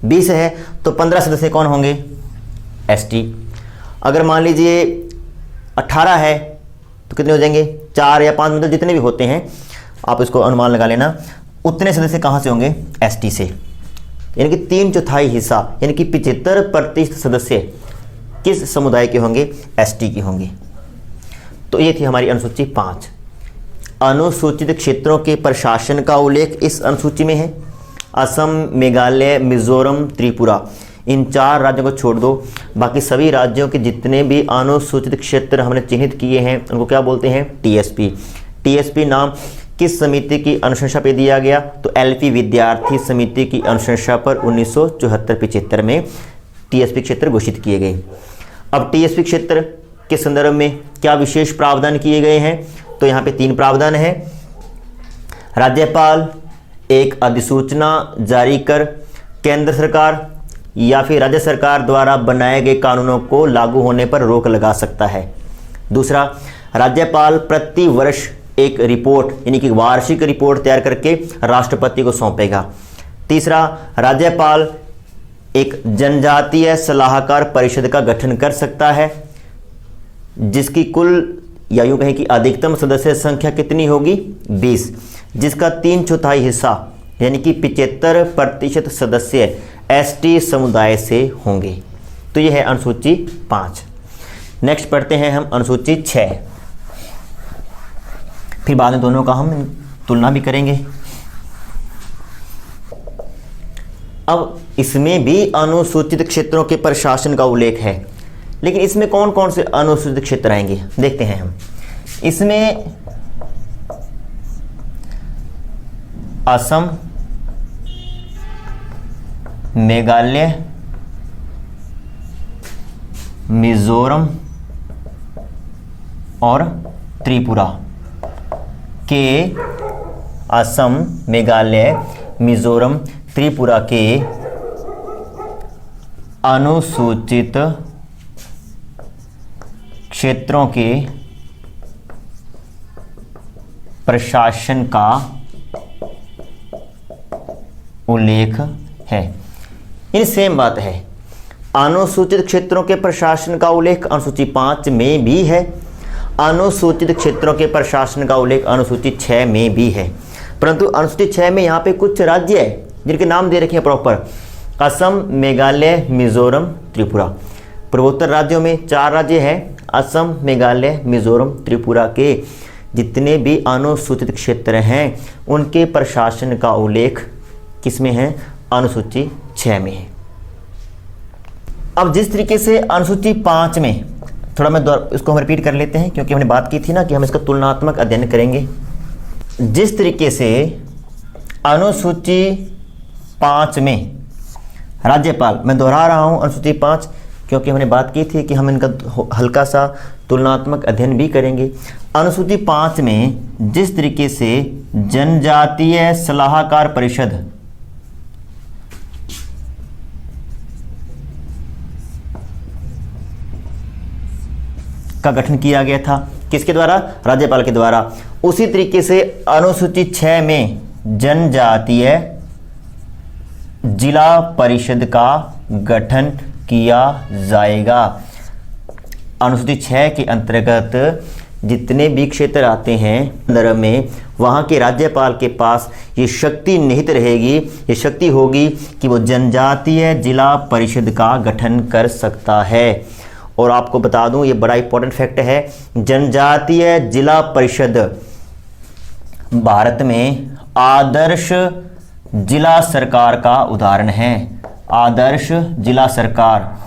A: 20 है तो 15 सदस्य कौन होंगे? एसटी। अगर मान लीजिए 18 है तो कितने हो जाएंगे? 4 या 5, मतलब जितने भी होते हैं आप इसको अनुमान लगा लेना। उतने सदस्य कहाँ से होंगे? एसटी से। यानी कि 3/4 हिस्सा यानी कि 75% सदस्य किस समुदाय के होंगे? एसटी के होंगे। तो ये थी हमारी अनुसूची 5। अनुसूचित क्षेत्रों के प्रशासन का उल्लेख इस अनुसूची में है। असम, मेघालय, मिजोरम, त्रिपुरा, इन 4 राज्यों को छोड़ दो, बाकी सभी राज्यों के जितने भी अनुसूचित क्षेत्र हमने चिन्हित किए हैं उनको क्या बोलते हैं? टीएसपी। टीएसपी नाम किस समिति की अनुशंसा पर दिया गया? तो एलपी विद्यार्थी समिति की अनुशंसा पर 1974-75 में टीएसपी क्षेत्र घोषित किए गए। अब टीएसपी क्षेत्र के संदर्भ में क्या विशेष प्रावधान किए गए हैं? तो यहाँ पे 3 प्रावधान है। राज्यपाल एक अधिसूचना जारी कर केंद्र सरकार या फिर राज्य सरकार द्वारा बनाए गए कानूनों को लागू होने पर रोक लगा सकता है। दूसरा, राज्यपाल प्रति वर्ष एक रिपोर्ट यानी कि वार्षिक रिपोर्ट तैयार करके राष्ट्रपति को सौंपेगा। तीसरा, राज्यपाल एक जनजातीय सलाहकार परिषद का गठन कर सकता है जिसकी कुल या यूं कहें कि अधिकतम सदस्य संख्या कितनी होगी? 20, जिसका 3/4 हिस्सा यानी कि 75% सदस्य एसटी समुदाय से होंगे। तो यह है अनुसूची 5। नेक्स्ट पढ़ते हैं हम अनुसूची 6। फिर बाद में दोनों का हम तुलना भी करेंगे। अब इसमें भी अनुसूचित क्षेत्रों के प्रशासन का उल्लेख है, लेकिन इसमें कौन कौन से अनुसूचित क्षेत्र आएंगे देखते हैं हम। इसमें असम, मेघालय, मिजोरम और त्रिपुरा के असम, मेघालय, मिजोरम, त्रिपुरा के अनुसूचित क्षेत्रों के प्रशासन का उल्लेख है। इन सेम बात है, अनुसूचित क्षेत्रों के प्रशासन का उल्लेख अनुसूची 5 में भी है, अनुसूचित क्षेत्रों के प्रशासन का उल्लेख अनुसूची 6 में भी है। परंतु अनुसूची 6 में यहाँ पे कुछ राज्य है जिनके नाम दे रखे हैं प्रॉपर, असम, मेघालय, मिजोरम, त्रिपुरा। पूर्वोत्तर राज्यों में 4 राज्य हैं, असम, मेघालय, मिजोरम, त्रिपुरा के जितने भी अनुसूचित क्षेत्र हैं उनके प्रशासन का उल्लेख किस में है? अनुसूची 6 में है। अब जिस तरीके से अनुसूची 5 में, थोड़ा मैं इसको हम रिपीट कर लेते हैं क्योंकि हमने बात की थी ना कि हम इसका तुलनात्मक अध्ययन करेंगे। जिस तरीके से अनुसूची 5 में राज्यपाल, मैं दोहरा रहा हूं अनुसूची 5 क्योंकि हमने बात की थी कि हम इनका हल्का सा तुलनात्मक अध्ययन भी करेंगे। अनुसूची 5 में जिस तरीके से जनजातीय सलाहकार परिषद का गठन किया गया था, किसके द्वारा? राज्यपाल के द्वारा। उसी तरीके से अनुसूची 6 में जनजातीय जिला परिषद का गठन किया जाएगा। अनुसूची 6 के अंतर्गत जितने भी क्षेत्र आते हैं अंदर में, वहाँ के राज्यपाल के पास ये शक्ति निहित रहेगी, ये शक्ति होगी कि वो जनजातीय जिला परिषद का गठन कर सकता है। और आपको बता दूं, ये बड़ा इंपॉर्टेंट फैक्ट है, जनजातीय जिला परिषद भारत में आदर्श जिला सरकार का उदाहरण है। आदर्श जिला सरकार,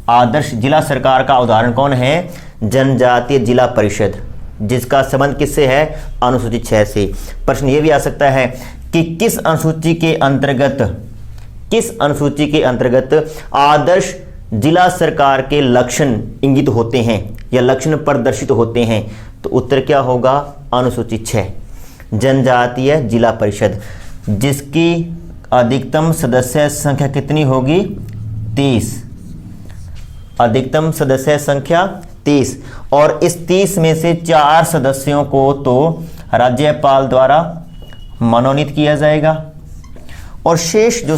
A: आदर्श जिला सरकार का उदाहरण कौन है? जनजातीय जिला परिषद, जिसका संबंध किससे है? अनुसूची 6 से। प्रश्न ये भी आ सकता है कि किस अनुसूची के अंतर्गत आदर्श जिला सरकार के लक्षण इंगित होते हैं या लक्षण प्रदर्शित होते हैं? तो उत्तर क्या होगा? अनुसूची 6, जनजातीय जिला परिषद, जिसकी अधिकतम सदस्य संख्या कितनी होगी? 30। अधिकतम सदस्य संख्या 30, और इस 30 में से 4 सदस्यों को तो राज्यपाल द्वारा मनोनीत किया जाएगा, और शेष जो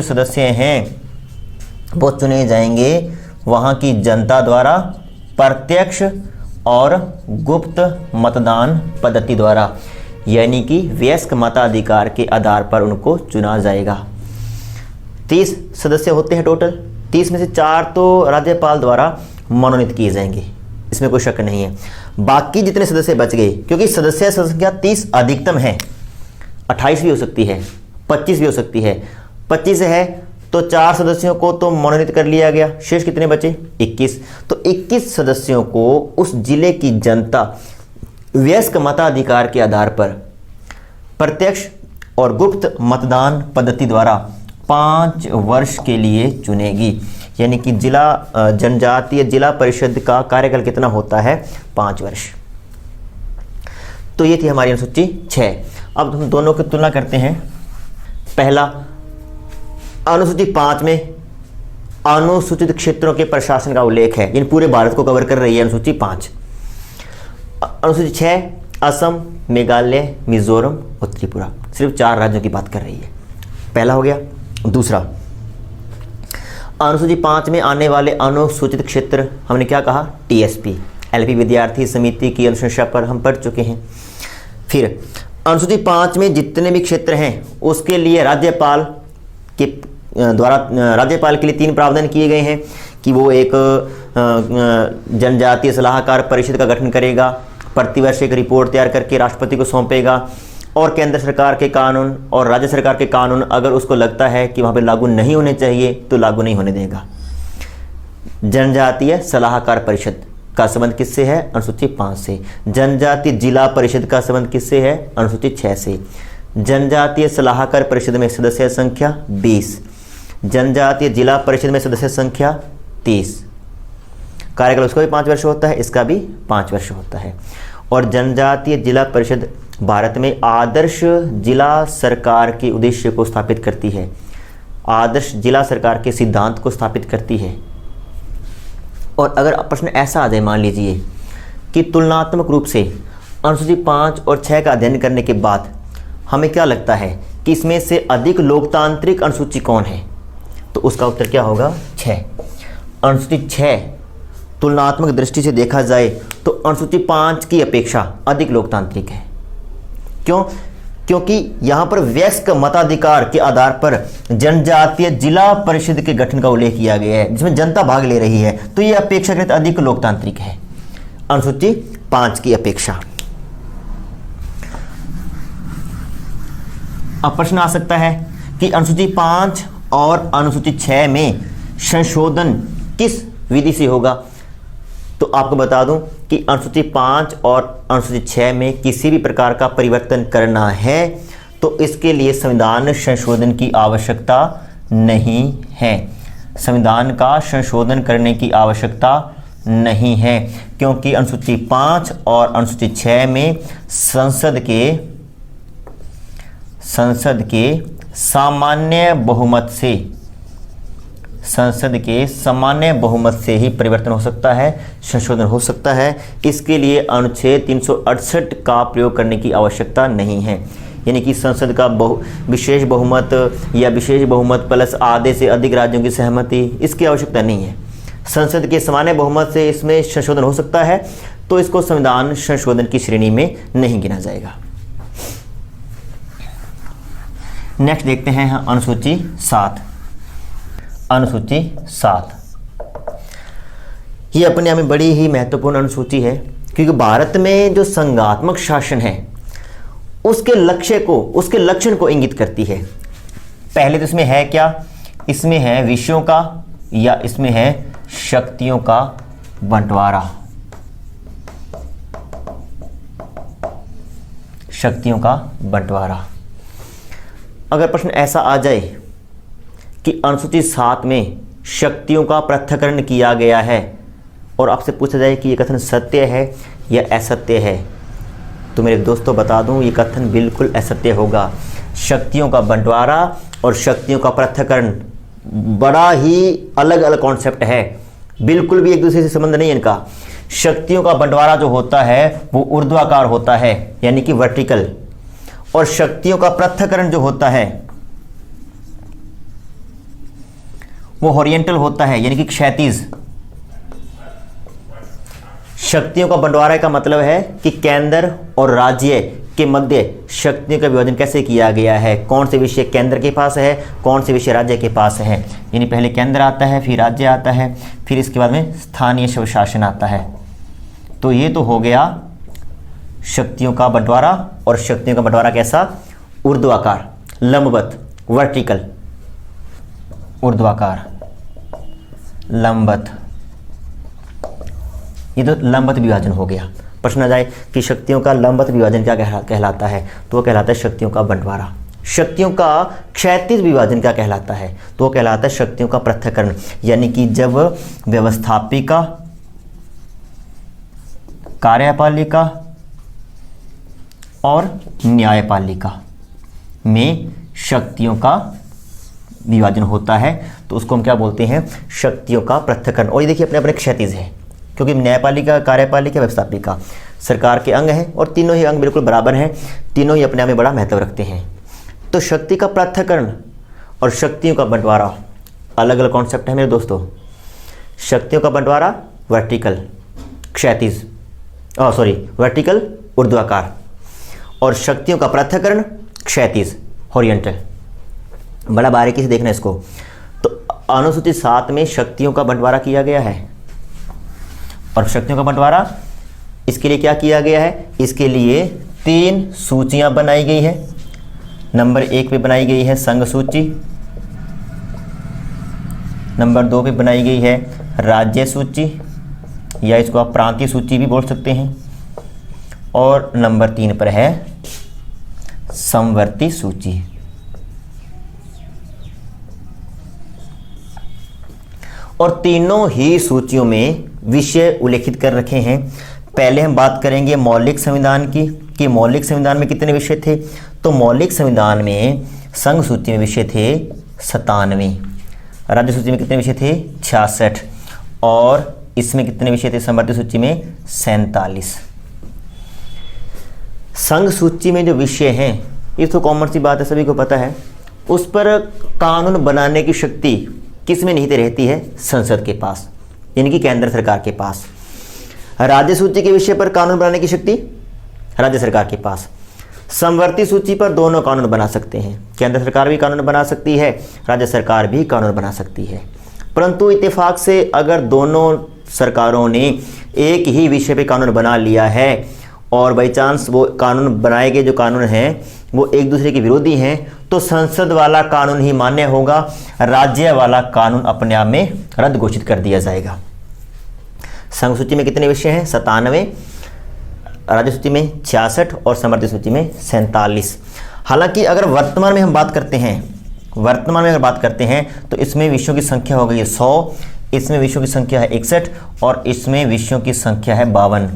A: सदस्य हैं वो चुने जाएंगे वहाँ की जनता द्वारा प्रत्यक्ष और गुप्त मतदान पद्धति द्वारा, यानी कि वयस्क मताधिकार के आधार पर उनको चुना जाएगा। 30 सदस्य होते हैं टोटल, 30 में से 4 तो राज्यपाल द्वारा मनोनीत किए जाएंगे, इसमें कोई शक नहीं है। बाकी जितने सदस्य बच गए, क्योंकि सदस्य संख्या 30 अधिकतम है, 28 भी हो सकती है, 25 भी हो सकती है। 25 है तो 4 सदस्यों को तो मनोनीत कर लिया गया, शेष कितने बचे? 21। तो 21 सदस्यों को उस जिले की जनता वयस्क मताधिकार के आधार पर प्रत्यक्ष और गुप्त मतदान पद्धति द्वारा 5 वर्ष के लिए चुनेगी, यानी कि जनजातीय जिला परिषद का कार्यकाल कितना होता है? 5 वर्ष। तो ये थी हमारी अनुसूची 6। अब हम दोनों की तुलना करते हैं। पहला, अनुसूची 5 में अनुसूचित क्षेत्रों के प्रशासन का उल्लेख है, इन पूरे भारत को कवर कर रही है अनुसूची 5। अनुसूची 6 असम, मेघालय, मिजोरम और त्रिपुरा, सिर्फ 4 राज्यों की बात कर रही है। पहला हो गया। दूसरा, अनुसूची 5 में आने वाले अनुसूचित क्षेत्र हमने क्या कहा? टीएसपी, एलपी विद्यार्थी समिति की अनुशंसा पर हम पढ़ चुके हैं। फिर अनुसूची 5 में जितने भी क्षेत्र हैं उसके लिए राज्यपाल के लिए 3 प्रावधान किए गए हैं कि वो एक जनजातीय सलाहकार परिषद का गठन करेगा, प्रतिवर्ष एक रिपोर्ट तैयार करके राष्ट्रपति को सौंपेगा, और केंद्र सरकार के कानून और राज्य सरकार के कानून अगर उसको लगता है कि वहाँ पे लागू नहीं होने चाहिए तो लागू नहीं होने देगा। जनजातीय सलाहकार परिषद का संबंध किससे है? अनुसूची 5 से। जनजातीय जिला परिषद का संबंध किससे है? अनुसूची 6 से। जनजातीय सलाहकार परिषद में सदस्य संख्या 20, जनजातीय जिला परिषद में सदस्य संख्या 30। कार्यकाल उसका भी 5 वर्ष होता है, इसका भी 5 वर्ष होता है। और जनजातीय जिला परिषद भारत में आदर्श जिला सरकार के उद्देश्य को स्थापित करती है, आदर्श जिला सरकार के सिद्धांत को स्थापित करती है। और अगर प्रश्न ऐसा आ जाए, मान लीजिए कि तुलनात्मक रूप से अनुसूची 5 और 6 का अध्ययन करने के बाद हमें क्या लगता है कि इसमें से अधिक लोकतांत्रिक अनुसूची कौन है, तो उसका उत्तर क्या होगा? 6। अनुसूची 6 तुलनात्मक दृष्टि से देखा जाए तो अनुसूची 5 की अपेक्षा अधिक लोकतांत्रिक है। क्यों? क्योंकि यहाँ पर वयस्क मताधिकार के आधार पर जनजातीय जिला परिषद के गठन का उल्लेख किया गया है, जिसमें जनता भाग ले रही है, तो ये अपेक्षाकृत अधिक लोकतांत्रिक है अनुसूची 5 की अपेक्षा। अब प्रश्न आ सकता है कि अनुसूची 5 और अनुसूची 6 में संशोधन किस विधि से होगा? तो आपको बता दूं कि अनुसूची 5 और अनुसूची 6 में किसी भी प्रकार का परिवर्तन करना है तो इसके लिए संविधान संशोधन की आवश्यकता नहीं है। संविधान का संशोधन करने की आवश्यकता नहीं है, क्योंकि अनुसूची 5 और अनुसूची 6 में संसद के सामान्य बहुमत से ही परिवर्तन हो सकता है, संशोधन हो सकता है। इसके लिए अनुच्छेद 368 का प्रयोग करने की आवश्यकता नहीं है। यानी कि संसद का विशेष बहुमत या विशेष बहुमत प्लस आधे से अधिक राज्यों की सहमति, इसकी आवश्यकता नहीं है। संसद के सामान्य बहुमत से इसमें संशोधन हो सकता है, तो इसको संविधान संशोधन की श्रेणी में नहीं गिना जाएगा। नेक्स्ट देखते हैं अनुसूची 7। अनुसूची 7 ये अपने आप में बड़ी ही महत्वपूर्ण अनुसूची है, क्योंकि भारत में जो संघात्मक शासन है उसके लक्षण को इंगित करती है। पहले तो इसमें है क्या? इसमें है विषयों का या इसमें है शक्तियों का बंटवारा। शक्तियों का बंटवारा। अगर प्रश्न ऐसा आ जाए कि अनुसूची 7 में शक्तियों का पृथक्करण किया गया है और आपसे पूछा जाए कि ये कथन सत्य है या असत्य है, तो मेरे दोस्तों बता दूं ये कथन बिल्कुल असत्य होगा। शक्तियों का बंटवारा और शक्तियों का पृथक्करण बड़ा ही अलग अलग कॉन्सेप्ट है, बिल्कुल भी एक दूसरे से संबंध नहीं है इनका। शक्तियों का बंटवारा जो होता है वो ऊर्ध्वाकार होता है, यानी कि वर्टिकल, और शक्तियों का पृथक्करण जो होता है वो हॉरिजॉन्टल होता है, यानी कि क्षैतिज। शक्तियों का बंटवारा का मतलब है कि केंद्र और राज्य के मध्य शक्तियों का विभाजन कैसे किया गया है, कौन से विषय केंद्र के पास है, कौन से विषय राज्य के पास है। यानी पहले केंद्र आता है, फिर राज्य आता है, फिर इसके बाद में स्थानीय स्वशासन आता है। तो ये तो हो गया शक्तियों का बंटवारा। और शक्तियों का बंटवारा कैसा? ऊर्ध्वाकार, लंबवत, वर्टिकल, ऊर्ध्वाकार, लंबवत। ये तो लंबवत विभाजन हो गया। प्रश्न आ जाए कि शक्तियों का लंबवत विभाजन क्या कहलाता है, तो वो कहलाता है शक्तियों का बंटवारा। शक्तियों का क्षैतिज विभाजन क्या कहलाता है, तो वो कहलाता है शक्तियों का पृथक्करण। यानी कि जब व्यवस्थापिका, कार्यपालिका और न्यायपालिका में शक्तियों का विभाजन होता है तो उसको हम क्या बोलते हैं? शक्तियों का पृथक्करण। और ये देखिए अपने अपने क्षैतिज है, क्योंकि न्यायपालिका, कार्यपालिका, व्यवस्थापिका सरकार के अंग हैं और तीनों ही अंग बिल्कुल बराबर हैं, तीनों ही अपने आप में बड़ा महत्व रखते हैं। तो शक्ति का पृथक्करण और शक्तियों का बंटवारा अलग अलग कॉन्सेप्ट है मेरे दोस्तों। शक्तियों का बंटवारा वर्टिकल, क्षैतिज, वर्टिकल, ऊर्ध्वाकार, और शक्तियों का पृथक्करण क्षैतिज, हॉरिजॉन्टल। बड़ा बारीकी से देखना इसको। तो अनुसूची 7 में शक्तियों का बंटवारा किया गया है, और शक्तियों का बंटवारा इसके लिए क्या किया गया है? इसके लिए 3 सूचियां बनाई गई है। नंबर 1 पे बनाई गई है संघ सूची, नंबर 2 पे बनाई गई है राज्य सूची, या इसको आप प्रांतीय सूची भी बोल सकते हैं, और नंबर 3 पर है समवर्ती सूची। और तीनों ही सूचियों में विषय उल्लेखित कर रखे हैं। पहले हम बात करेंगे मौलिक संविधान की, कि मौलिक संविधान में कितने विषय थे। तो मौलिक संविधान में संघ सूची में विषय थे 97, राज्य सूची में कितने विषय थे? 66, और इसमें कितने विषय थे समवर्ती सूची में? 47। संघ सूची में जो विषय हैं, ये तो कॉमन सी बात है, सभी को पता है। उस पर कानून बनाने की शक्ति किस में निहित रहती है? संसद के पास, यानी कि केंद्र सरकार के पास। राज्य सूची के विषय पर कानून बनाने की शक्ति राज्य सरकार के पास। समवर्ती सूची पर दोनों कानून बना सकते हैं, केंद्र सरकार भी कानून बना सकती है, राज्य सरकार भी कानून बना सकती है। परंतु इत्तेफाक से अगर दोनों सरकारों ने एक ही विषय पे कानून बना लिया है और बाई चांस वो कानून बनाए गए जो कानून हैं वो एक दूसरे के विरोधी हैं, तो संसद वाला कानून ही मान्य होगा, राज्य वाला कानून अपने आप में रद्द घोषित कर दिया जाएगा। संघ सूची में कितने विषय हैं? 97, राज्य सूची में 66 और समवर्ती सूची में 47। हालांकि अगर वर्तमान में हम बात करते हैं, तो इसमें विषयों की संख्या हो गई है 100, इसमें विषयों की संख्या है 61 और इसमें विषयों की संख्या है 52।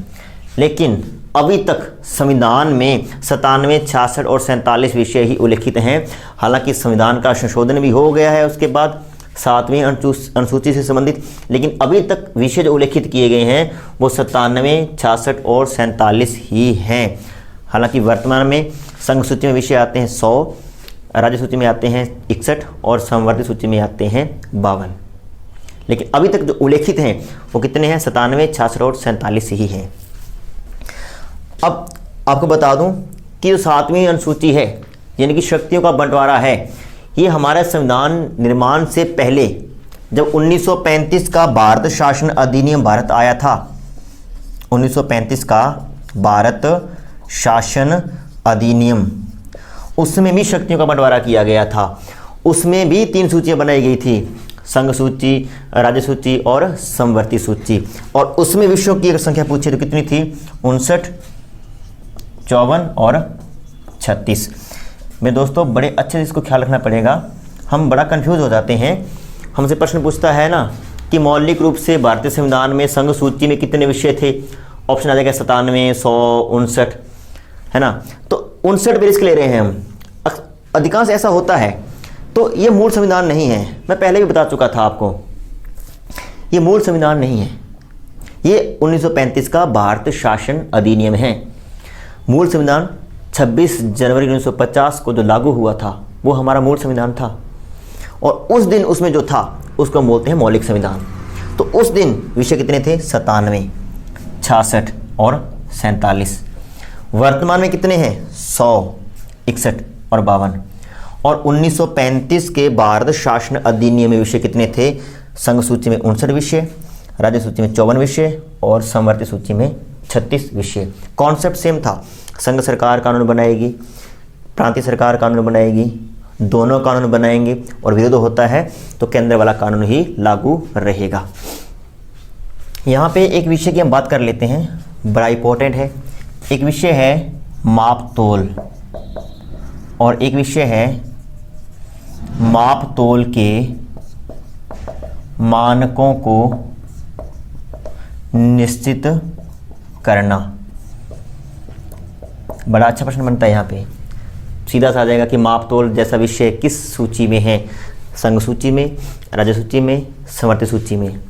A: लेकिन अभी तक संविधान में 97, 66 और 47 विषय ही उल्लिखित हैं। हालांकि संविधान का संशोधन भी हो गया है उसके बाद 7वीं अनुसूची से संबंधित, लेकिन अभी तक विषय जो उल्लिखित किए गए हैं वो 97, 66 और 47 ही हैं। हालांकि वर्तमान में संघ सूची में विषय आते हैं 100, राज्य सूची में आते हैं 61 और समवर्ती सूची में आते हैं 52। लेकिन अभी तक जो उल्लेखित हैं वो कितने हैं? 97, 66 और 47 ही हैं। अब आपको बता दूं कि जो 7वीं अनुसूची है यानी कि शक्तियों का बंटवारा है, ये हमारे संविधान निर्माण से पहले जब 1935 का भारत शासन अधिनियम भारत आया था, 1935 का भारत शासन अधिनियम, उसमें भी शक्तियों का बंटवारा किया गया था। उसमें भी 3 सूचियां बनाई गई थी, संघ सूची, राज्य सूची और समवर्ती सूची। और उसमें विषयों की अगर संख्या पूछे तो कितनी थी? 59, 54 और 36। मेरे दोस्तों बड़े अच्छे से इसको ख्याल रखना पड़ेगा, हम बड़ा कंफ्यूज हो जाते हैं। हमसे प्रश्न पूछता है ना कि मौलिक रूप से भारतीय संविधान में संघ सूची में कितने विषय थे? ऑप्शन आ जाएगा 97, 100, 59, है ना। तो 59 पे रिस्क ले रहे हैं हम, अधिकांश ऐसा होता है। तो ये मूल संविधान नहीं है, मैं पहले भी बता चुका था आपको, ये मूल संविधान नहीं है, ये 1935 का भारत शासन अधिनियम है। मूल संविधान 26 जनवरी 1950 को जो लागू हुआ था वो हमारा मूल संविधान था, और उस दिन उसमें जो था उसको हम बोलते हैं मौलिक संविधान। तो उस दिन विषय कितने थे? 97, 66 और 47। वर्तमान में कितने हैं? 100, 61 और 52। और 1935 के भारत शासन अधिनियम में विषय कितने थे? संघ सूची में 59 विषय, राज्य सूची में 54 विषय और समवर्ती सूची में 36 विषय। कॉन्सेप्ट सेम था, संघ सरकार कानून बनाएगी, प्रांतीय सरकार कानून बनाएगी, दोनों कानून बनाएंगे और विरोध होता है तो केंद्र वाला कानून ही लागू रहेगा। यहाँ पे एक विषय की हम बात कर लेते हैं, बड़ा इंपॉर्टेंट है। एक विषय है माप तोल और एक विषय है माप तोल के मानकों को निश्चित करना। बड़ा अच्छा प्रश्न बनता है यहाँ पे, सीधा सा आ जाएगा कि माप तोल जैसा विषय किस सूची में है? संघ सूची में, राज्य सूची में, समवर्ती सूची में।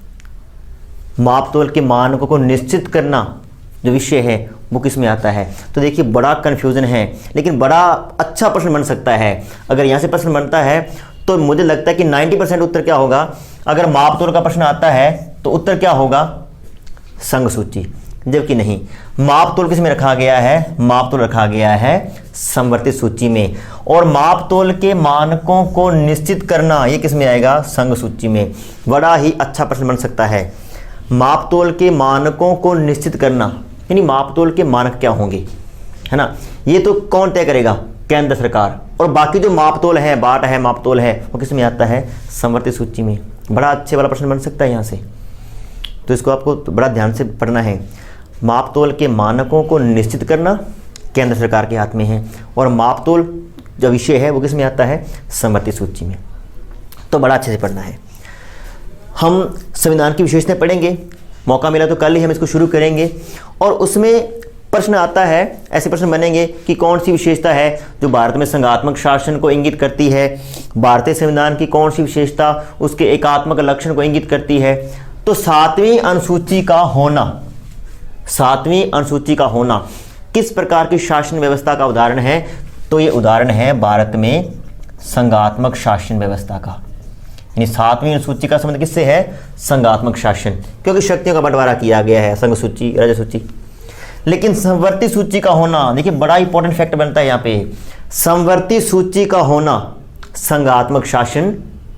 A: माप तोल के मानकों को निश्चित करना जो विषय है वो किस में आता है? तो देखिए बड़ा कन्फ्यूज़न है, लेकिन बड़ा अच्छा प्रश्न बन सकता है। अगर यहाँ से प्रश्न बनता है तो मुझे लगता है कि 90% उत्तर क्या होगा? अगर माप तोल का प्रश्न आता है तो उत्तर क्या होगा? संघ सूची। जबकि नहीं, माप तोल किस में रखा गया है? माप तोल रखा गया है समवर्ती सूची में। और माप तोल के मानकों को निश्चित करना ये किस में आएगा? संघ सूची में। बड़ा ही अच्छा प्रश्न बन सकता है। माप तोल के मानकों को निश्चित करना यानी माप तोल के मानक क्या होंगे, है ना। ये तो कौन तय करेगा? केंद्र सरकार। और बाकी जो माप तोल है, बाट है, माप तोल है, वो किस में आता है? समवर्ती सूची में। बड़ा अच्छे वाला प्रश्न बन सकता है यहाँ से, तो इसको आपको बड़ा ध्यान से पढ़ना है। माप तोल के मानकों को निश्चित करना केंद्र सरकार के हाथ में है, और माप तोल जो विषय है वो किस में आता है? समवर्ती सूची में। तो बड़ा अच्छे से पढ़ना है। हम संविधान की विशेषताएं पढ़ेंगे, मौका मिला तो कल ही हम इसको शुरू करेंगे। और उसमें प्रश्न आता है, ऐसे प्रश्न बनेंगे कि कौन सी विशेषता है जो भारत में संघात्मक शासन को इंगित करती है, भारतीय संविधान की कौन सी विशेषता उसके एकात्मक लक्षण को इंगित करती है। तो 7वीं अनुसूची का होना, 7वीं अनुसूची का किस प्रकार की शासन व्यवस्था का उदाहरण है? तो ये उदाहरण है भारत में संघात्मक शासन व्यवस्था का। यानी 7वीं अनुसूची का संबंध किससे है? संघात्मक शासन, क्योंकि शक्तियों का बंटवारा किया गया है, संघ सूची, राज्य सूची। लेकिन समवर्ती सूची का होना, देखिए बड़ा इंपॉर्टेंट फैक्ट बनता है यहाँ पे, समवर्ती सूची का होना संघात्मक शासन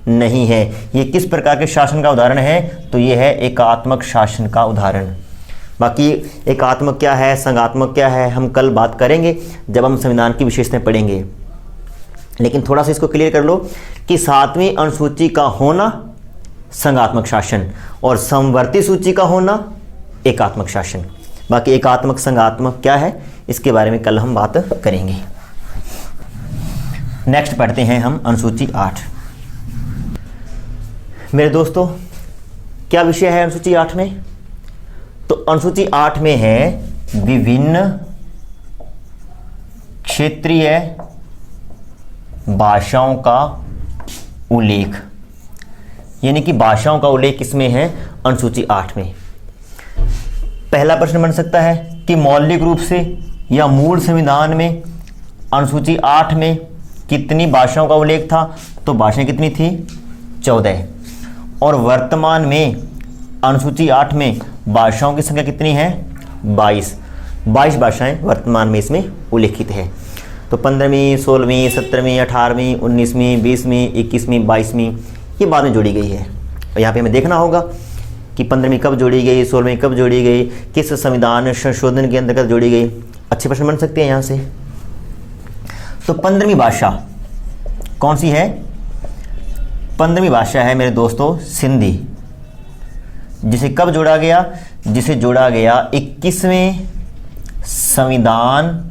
A: नहीं है। ये किस प्रकार के शासन का उदाहरण है? तो ये है एकात्मक शासन का उदाहरण। बाकी एकात्मक क्या है, संघात्मक क्या है, हम कल बात करेंगे जब हम संविधान की विशेषताएं पढ़ेंगे। लेकिन थोड़ा सा इसको क्लियर कर लो कि 7वीं अनुसूची का होना संघात्मक शासन और समवर्ती सूची का होना एकात्मक शासन। बाकी एकात्मक संघात्मक क्या है इसके बारे में कल हम बात करेंगे। नेक्स्ट पढ़ते हैं हम अनुसूची 8। मेरे दोस्तों, क्या विषय है अनुसूची 8 में? तो अनुसूची 8 में है विभिन्न क्षेत्रीय भाषाओं का उल्लेख, यानी कि भाषाओं का उल्लेख किसमें है? अनुसूची 8 में। पहला प्रश्न बन सकता है कि मौलिक रूप से या मूल संविधान में अनुसूची 8 में कितनी भाषाओं का उल्लेख था? तो भाषाएं कितनी थी? 14। और वर्तमान में अनुसूची 8 में भाषाओं की संख्या कितनी है? 22 भाषाएं वर्तमान में इसमें उल्लेखित है। तो 15वीं, 16वीं, 17वीं, 18वीं, 19वीं, 20वीं, 21वीं, 22वीं ये बाद में जोड़ी गई है। और यहाँ पे हमें देखना होगा कि 15वीं कब जोड़ी गई, 16वीं कब जोड़ी गई, किस संविधान संशोधन के अंतर्गत जोड़ी गई। अच्छे प्रश्न बन सकते हैं यहाँ से। तो 15वीं भाषा कौन सी है? 15वीं भाषा है मेरे दोस्तों सिंधी, जिसे कब जोड़ा गया? जिसे जोड़ा गया 21वें संविधान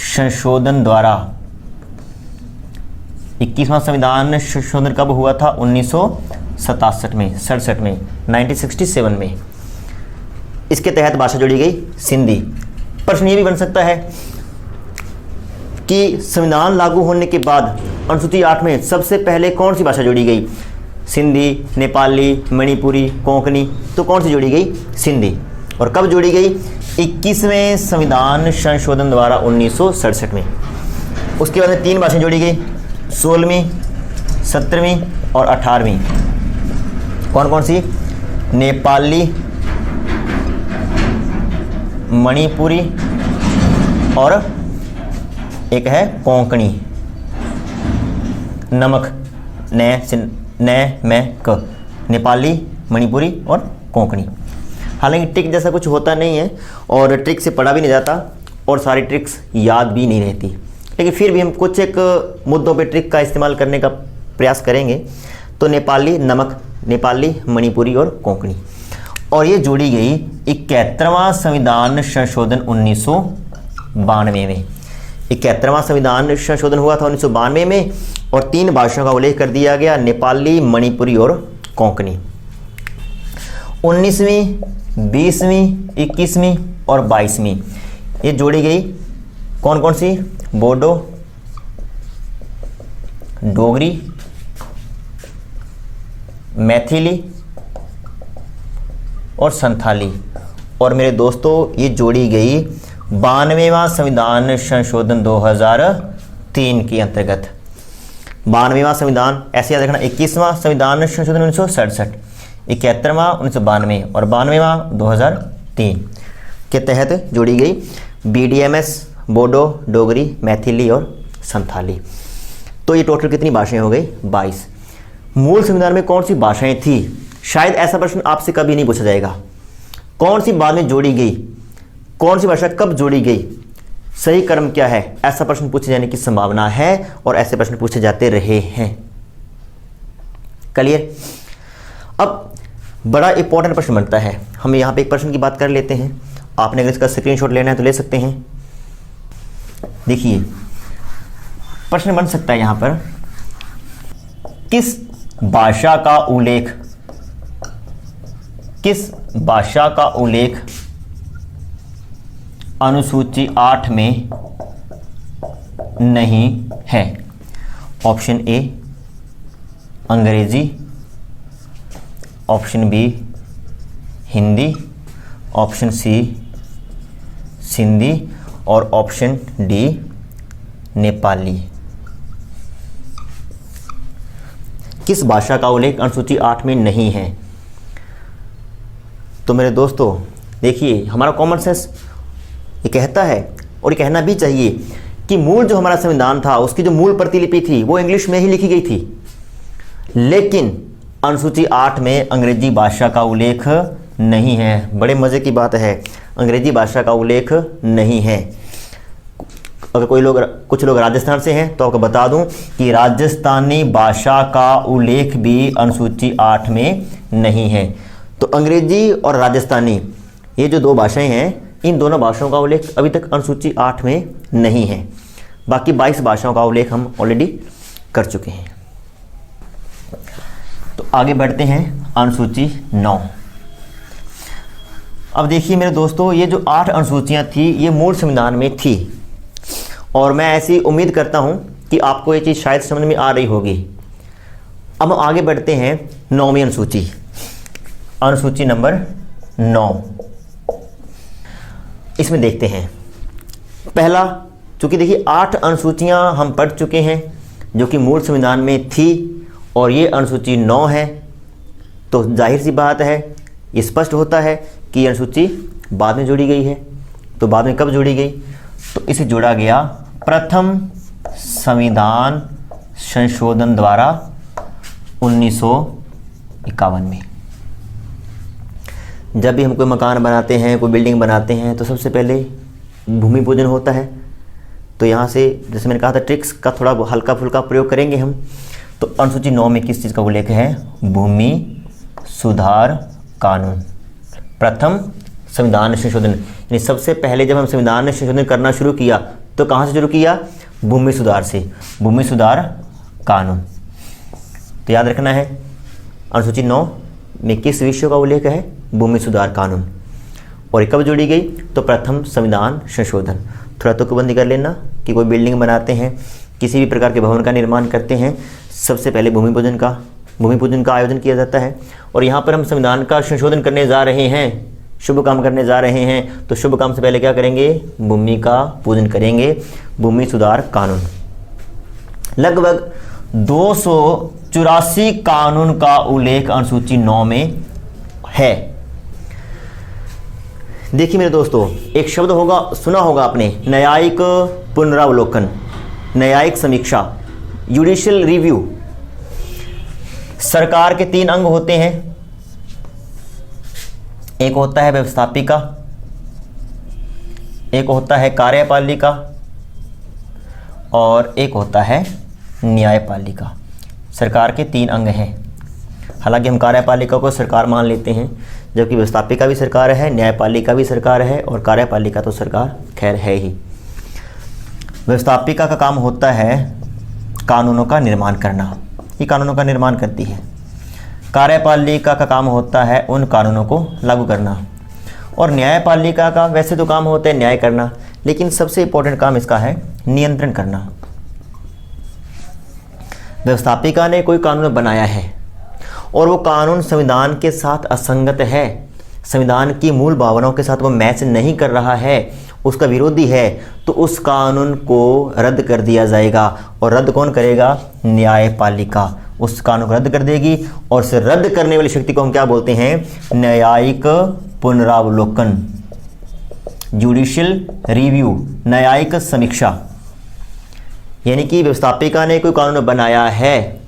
A: संशोधन द्वारा। 21वां संविधान संशोधन कब हुआ था? 1967 में, 1967 में। इसके तहत भाषा जोड़ी गई सिंधी। प्रश्न ये भी बन सकता है कि संविधान लागू होने के बाद अनुसूची 8 में सबसे पहले कौन सी भाषा जोड़ी गई? सिंधी, नेपाली, मणिपुरी, कोंकणी। तो कौन सी जोड़ी गई? सिंधी। और कब जोड़ी गई? 21वें संविधान संशोधन द्वारा 1967 में। उसके बाद में 3 भाषाएं जोड़ी गई, 16वीं, 17वीं और 18वीं। कौन कौन सी? नेपाली, मणिपुरी और एक है कोंकणी। नमक न में क, नेपाली, मणिपुरी और कोंकणी। हालांकि ट्रिक जैसा कुछ होता नहीं है और ट्रिक से पढ़ा भी नहीं जाता और सारी ट्रिक्स याद भी नहीं रहती, लेकिन फिर भी हम कुछ एक मुद्दों पे ट्रिक का इस्तेमाल करने का प्रयास करेंगे। तो नेपाली, नमक, नेपाली, मणिपुरी और कोंकणी। और ये जोड़ी गई 71वां संविधान संशोधन 1992 में। 71वां संविधान संशोधन हुआ था 1992 में और 3 भाषाओं का उल्लेख कर दिया गया, नेपाली, मणिपुरी और कोंकणी। 19वीं, 20वीं, 21वीं और 22वीं ये जोड़ी गई कौन कौन सी? बोडो, डोगरी, मैथिली और संथाली। और मेरे दोस्तों ये जोड़ी गई 92वां संविधान संशोधन 2003 के अंतर्गत। 92वां संविधान ऐसे याद रखना, 21वां संविधान संशोधन 1967, 71वां 1992 और 92वां 2003 के तहत जोड़ी गई BDMS, बोडो, डोगरी, मैथिली और संथाली। तो ये टोटल कितनी भाषाएं हो गई? 22। मूल संविधान में कौन सी भाषाएं थी? शायद ऐसा प्रश्न आपसे कभी नहीं पूछा जाएगा। कौन सी बाद में जोड़ी गई? कौन सी भाषा कब जोड़ी गई? सही क्रम क्या है? ऐसा प्रश्न पूछे जाने की संभावना है और ऐसे प्रश्न पूछे जाते रहे हैं। क्लियर? अब बड़ा इंपॉर्टेंट प्रश्न बनता है, हम यहाँ पे एक प्रश्न की बात कर लेते हैं। आपने अगर इसका स्क्रीनशॉट लेना है तो ले सकते हैं। देखिए प्रश्न बन सकता है यहाँ पर, किस भाषा का उल्लेख, किस भाषा का उल्लेख अनुसूची 8 में नहीं है? Option A Angrezi, option B Hindi, option C Sindhi और ऑप्शन डी नेपाली। किस भाषा का उल्लेख अनुसूची 8 में नहीं है? तो मेरे दोस्तों देखिए, हमारा कॉमन सेंस ये कहता है और ये कहना भी चाहिए कि मूल जो हमारा संविधान था उसकी जो मूल प्रतिलिपि थी वो इंग्लिश में ही लिखी गई थी, लेकिन अनुसूची 8 में अंग्रेजी भाषा का उल्लेख नहीं है। बड़े मज़े की बात है, अंग्रेजी भाषा का उल्लेख नहीं है। अगर कुछ लोग राजस्थान से हैं तो आपको बता दूं कि राजस्थानी भाषा का उल्लेख भी अनुसूची 8 में नहीं है। तो अंग्रेजी और राजस्थानी ये जो दो भाषाएं हैं, इन दोनों भाषाओं का उल्लेख अभी तक अनुसूची 8 में नहीं है। बाकी 22 भाषाओं का उल्लेख हम ऑलरेडी कर चुके हैं। तो आगे बढ़ते हैं अनुसूची 9। अब देखिए मेरे दोस्तों, ये जो 8 अनुसूचियां थी ये मूल संविधान में थी और मैं ऐसी उम्मीद करता हूं कि आपको ये चीज़ शायद समझ में आ रही होगी। अब हम आगे बढ़ते हैं 9वीं अनुसूची, अनुसूची नंबर 9। इसमें देखते हैं पहला, चूँकि देखिए 8 अनुसूचियां हम पढ़ चुके हैं जो कि मूल संविधान में थी और ये अनुसूची 9 है, तो जाहिर सी बात है, ये स्पष्ट होता है कि अनुसूची बाद में जोड़ी गई है। तो बाद में कब जोड़ी गई? तो इसे जोड़ा गया प्रथम संविधान संशोधन द्वारा 1951 में। जब भी हम कोई मकान बनाते हैं, कोई बिल्डिंग बनाते हैं, तो सबसे पहले भूमि पूजन होता है। तो यहाँ से जैसे मैंने कहा था, ट्रिक्स का थोड़ा हल्का फुल्का प्रयोग करेंगे हम। तो अनुसूची 9 में किस चीज़ का उल्लेख है? भूमि सुधार कानून, प्रथम संविधान संशोधन। यानी सबसे पहले जब हम संविधान संशोधन करना शुरू किया तो कहाँ से शुरू किया? भूमि सुधार से, भूमि सुधार कानून। तो याद रखना है, अनुसूची 9 में किस विषय का उल्लेख है? भूमि सुधार कानून। और कब जोड़ी गई? तो प्रथम संविधान संशोधन। थोड़ा तुकबंदी कर लेना कि कोई बिल्डिंग बनाते हैं, किसी भी प्रकार के भवन का निर्माण करते हैं, सबसे पहले भूमि पूजन का आयोजन किया जाता है। और यहाँ पर हम संविधान का संशोधन करने जा रहे हैं, शुभ काम करने जा रहे हैं, तो शुभ काम से पहले क्या करेंगे? भूमि का पूजन करेंगे, भूमि सुधार कानून। लगभग 284 कानून का उल्लेख अनुसूची 9 में है। देखिए मेरे दोस्तों, एक शब्द होगा, सुना होगा आपने, न्यायिक पुनरावलोकन, न्यायिक समीक्षा, जुडिशियल रिव्यू। सरकार के 3 अंग होते हैं, एक होता है व्यवस्थापिका, एक होता है कार्यपालिका और एक होता है न्यायपालिका। सरकार के 3 अंग हैं। हालांकि हम कार्यपालिका को सरकार मान लेते हैं, जबकि व्यवस्थापिका भी सरकार है, न्यायपालिका भी सरकार है और कार्यपालिका तो सरकार खैर है ही। व्यवस्थापिका का काम होता है कानूनों का निर्माण करना, ये कानूनों का निर्माण करती है। कार्यपालिका का काम होता है उन कानूनों को लागू करना और न्यायपालिका का वैसे तो काम होता है न्याय करना, लेकिन सबसे इंपॉर्टेंट काम इसका है नियंत्रण करना। व्यवस्थापिका ने कोई कानून बनाया है और वो कानून संविधान के साथ असंगत है, संविधान की मूल भावनाओं के साथ वो मैच नहीं कर रहा है, उसका विरोधी है, तो उस कानून को रद्द कर दिया जाएगा। और रद्द कौन करेगा? न्यायपालिका उस कानून को रद्द कर देगी। और उसे रद्द करने वाली शक्ति को हम क्या बोलते हैं? न्यायिक पुनरावलोकन, जुडिशियल रिव्यू, न्यायिक समीक्षा। यानी कि व्यवस्थापिका ने कोई कानून बनाया है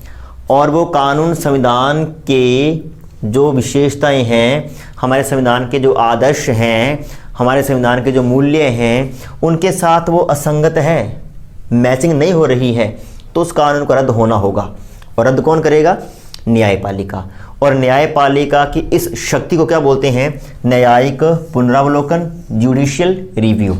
A: और वो कानून संविधान के जो विशेषताएं हैं, हमारे संविधान के जो आदर्श हैं, हमारे संविधान के जो मूल्य हैं, उनके साथ वो असंगत है, मैचिंग नहीं हो रही है, तो उस कानून को रद्द होना होगा। और रद्द कौन करेगा? न्यायपालिका। और न्यायपालिका की इस शक्ति को क्या बोलते हैं? न्यायिक पुनरावलोकन, जुडिशियल रिव्यू।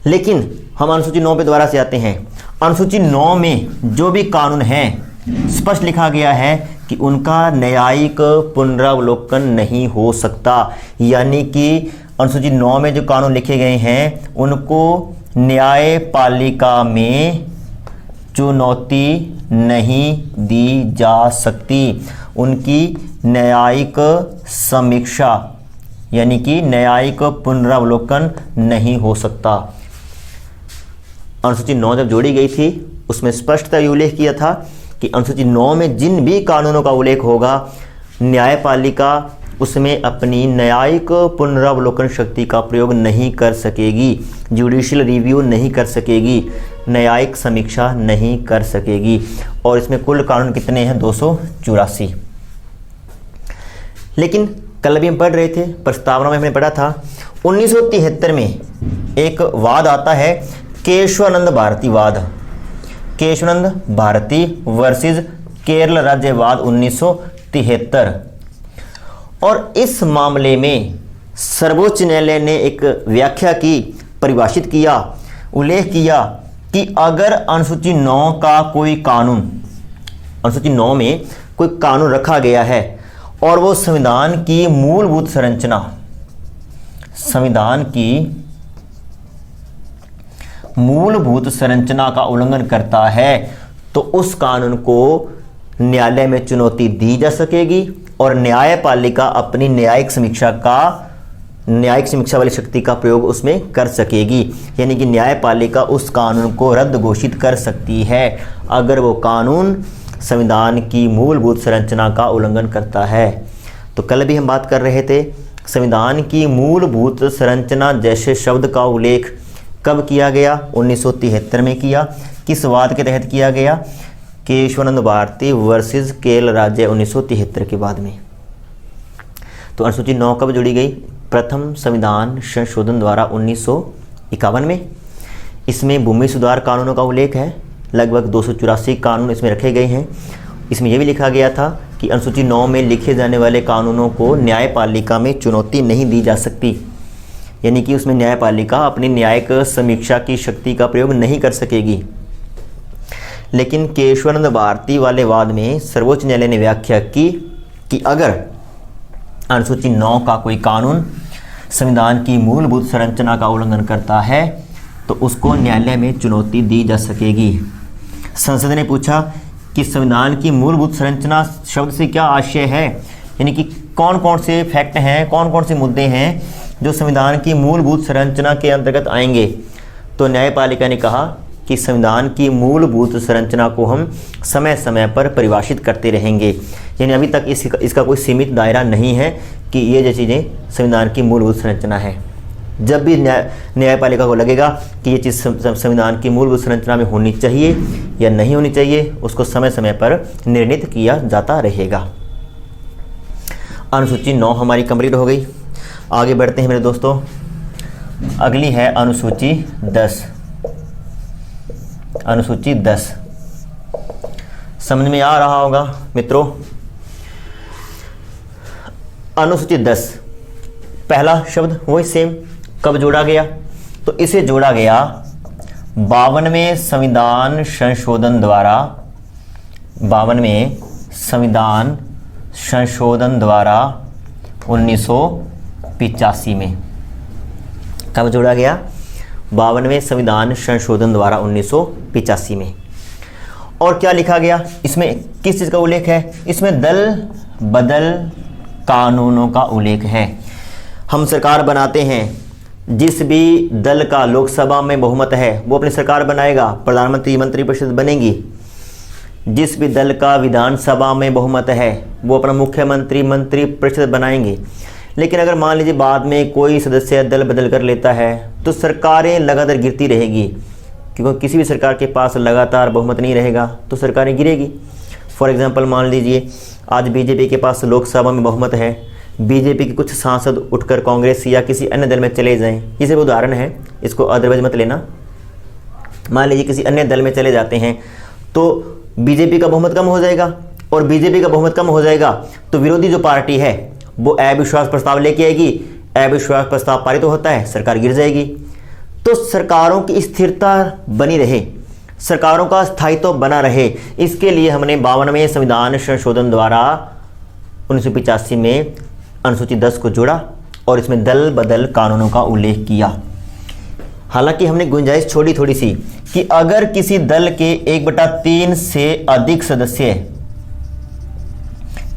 A: लेकिन हम अनुसूची 9 पे दोबारा से आते हैं। अनुसूची 9 में जो भी कानून हैं, स्पष्ट लिखा गया है कि उनका न्यायिक पुनरावलोकन नहीं हो सकता। यानी कि अनुसूची 9 में जो कानून लिखे गए हैं उनको न्यायपालिका में चुनौती नहीं दी जा सकती, उनकी न्यायिक समीक्षा यानी कि न्यायिक पुनरावलोकन नहीं हो सकता। अनुसूची 9 जब जोड़ी गई थी उसमें स्पष्टता उल्लेख किया था कि अनुसूची 9 में जिन भी कानूनों का उल्लेख होगा, न्यायपालिका उसमें अपनी न्यायिक पुनरावलोकन शक्ति का प्रयोग नहीं कर सकेगी, जुडिशियल रिव्यू नहीं कर सकेगी, न्यायिक समीक्षा नहीं कर सकेगी। और इसमें कुल कानून कितने हैं? 284। लेकिन कल भी हम पढ़ रहे थे, प्रस्तावना में हमने पढ़ा था 1973 में एक वाद आता है केशवानंद भारती वाद, केशवानंद भारती वर्सेस केरल राज्यवाद 1973। और इस मामले में सर्वोच्च न्यायालय ने एक व्याख्या की, परिभाषित किया, उल्लेख किया कि अगर अनुसूची 9 का कोई कानून, अनुसूची 9 में कोई कानून रखा गया है और वो संविधान की मूलभूत संरचना, संविधान की मूलभूत संरचना का उल्लंघन करता है, तो उस कानून को न्यायालय में चुनौती दी जा सकेगी और न्यायपालिका अपनी न्यायिक समीक्षा वाली शक्ति का प्रयोग उसमें कर सकेगी। यानी कि न्यायपालिका उस कानून को रद्द घोषित कर सकती है अगर वो कानून संविधान की मूलभूत संरचना का उल्लंघन करता है। तो कल भी हम बात कर रहे थे संविधान की मूलभूत संरचना जैसे शब्द का उल्लेख कब किया गया, 1973 में किया। किस वाद के तहत किया गया, केशवानंद भारती वर्सेस केरल राज्य 1973 के बाद में। तो अनुसूची 9 कब जोड़ी गई, प्रथम संविधान संशोधन द्वारा 1951 में। इसमें भूमि सुधार कानूनों का उल्लेख है, लगभग 284 कानून इसमें रखे गए हैं। इसमें यह भी लिखा गया था कि अनुसूची 9 में लिखे जाने वाले कानूनों को न्यायपालिका में चुनौती नहीं दी जा सकती, यानी कि उसमें न्यायपालिका अपनी न्यायिक समीक्षा की शक्ति का प्रयोग नहीं कर सकेगी। लेकिन केशवानंद भारती वाले वाद में सर्वोच्च न्यायालय ने व्याख्या की कि अगर अनुसूची 9 का कोई कानून संविधान की मूलभूत संरचना का उल्लंघन करता है तो उसको न्यायालय में चुनौती दी जा सकेगी। संसद ने पूछा कि संविधान की मूलभूत संरचना शब्द से क्या आशय है, यानी कि कौन कौन से फैक्ट हैं, कौन कौन से मुद्दे हैं जो संविधान की मूलभूत संरचना के अंतर्गत आएंगे। तो न्यायपालिका ने कहा कि संविधान की मूलभूत संरचना को हम समय समय पर परिभाषित करते रहेंगे, यानी अभी तक इसका कोई सीमित दायरा नहीं है कि ये चीज़ें संविधान की मूलभूत संरचना है। जब भी न्यायपालिका को लगेगा कि ये चीज़ संविधान की मूलभूत संरचना में होनी चाहिए या नहीं होनी चाहिए, उसको समय समय पर निर्णित किया जाता रहेगा। अनुसूची 9 हमारी कंप्लीट हो गई। आगे बढ़ते हैं मेरे दोस्तों, अगली है अनुसूची 10। अनुसूची 10 समझ में आ रहा होगा मित्रों। अनुसूची 10 पहला शब्द वही सेम, कब जोड़ा गया, तो इसे जोड़ा गया 52वें संविधान संशोधन द्वारा, 52वें संविधान संशोधन द्वारा 1985 में। कब जोड़ा गया, 52वें संविधान संशोधन द्वारा 1985 में। और क्या लिखा गया, इसमें किस चीज़ का उल्लेख है, इसमें दल बदल कानूनों का उल्लेख है। हम सरकार बनाते हैं, जिस भी दल का लोकसभा में बहुमत है वो अपनी सरकार बनाएगा, प्रधानमंत्री मंत्रिपरिषद बनेगी। जिस भी दल का विधानसभा में बहुमत है वो अपना मुख्यमंत्री मंत्रिपरिषद बनाएंगे। लेकिन अगर मान लीजिए बाद में कोई सदस्य दल बदल कर लेता है तो सरकारें लगातार गिरती रहेगी, क्योंकि किसी भी सरकार के पास लगातार बहुमत नहीं रहेगा तो सरकारें गिरेगी। फॉर एग्जांपल मान लीजिए आज बीजेपी के पास लोकसभा में बहुमत है, बीजेपी के कुछ सांसद उठकर कांग्रेस या किसी अन्य दल में चले जाएं, ये सिर्फ उदाहरण है, इसको अदरवाइज मत लेना। मान लीजिए किसी अन्य दल में चले जाते हैं तो बीजेपी का बहुमत कम हो जाएगा, और बीजेपी का बहुमत कम हो जाएगा तो विरोधी जो पार्टी है वो अविश्वास प्रस्ताव लेके आएगी, अविश्वास प्रस्ताव पारित तो होता है, सरकार गिर जाएगी। तो सरकारों की स्थिरता बनी रहे, सरकारों का स्थायित्व बना रहे, इसके लिए हमने 52वें संविधान संशोधन द्वारा 1985 में अनुसूची 10 को जोड़ा और इसमें दल बदल कानूनों का उल्लेख किया। हालांकि हमने गुंजाइश छोड़ी थोड़ी सी कि अगर किसी दल के 1/3 से अधिक सदस्य,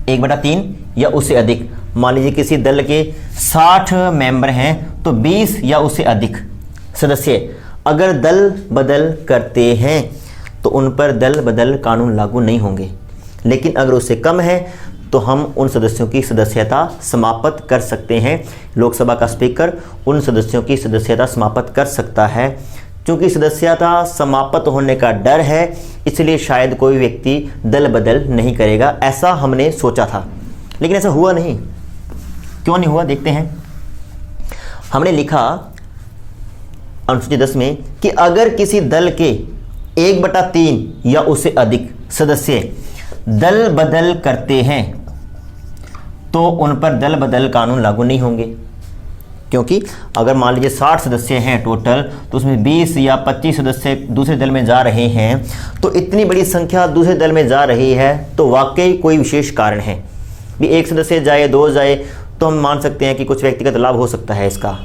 A: 1/3 या उससे अधिक, मान लीजिए किसी दल के 60 मेंबर हैं तो 20 या उससे अधिक सदस्य अगर दल बदल करते हैं तो उन पर दल बदल कानून लागू नहीं होंगे। लेकिन अगर उससे कम है तो हम उन सदस्यों की सदस्यता समाप्त कर सकते हैं। लोकसभा का स्पीकर उन सदस्यों की सदस्यता समाप्त कर सकता है। क्योंकि सदस्यता समाप्त होने का डर है, इसलिए शायद कोई व्यक्ति दल बदल नहीं करेगा, ऐसा हमने सोचा था, लेकिन ऐसा हुआ नहीं। क्यों नहीं हुआ देखते हैं। हमने लिखा अनुसूची 10 में कि अगर किसी दल के 1/3 या उससे अधिक सदस्य दल बदल करते हैं तो उन पर दल बदल कानून लागू नहीं होंगे, क्योंकि अगर मान लीजिए 60 सदस्य हैं टोटल, तो उसमें 20 या 25 सदस्य दूसरे दल में जा रहे हैं, तो इतनी बड़ी संख्या दूसरे दल में जा रही है तो वाकई कोई विशेष कारण है। भी एक सदस्य जाए, 2 जाए, तो हम मान सकते हैं कि कुछ व्यक्तिगत लाभ हो सकता है इसका,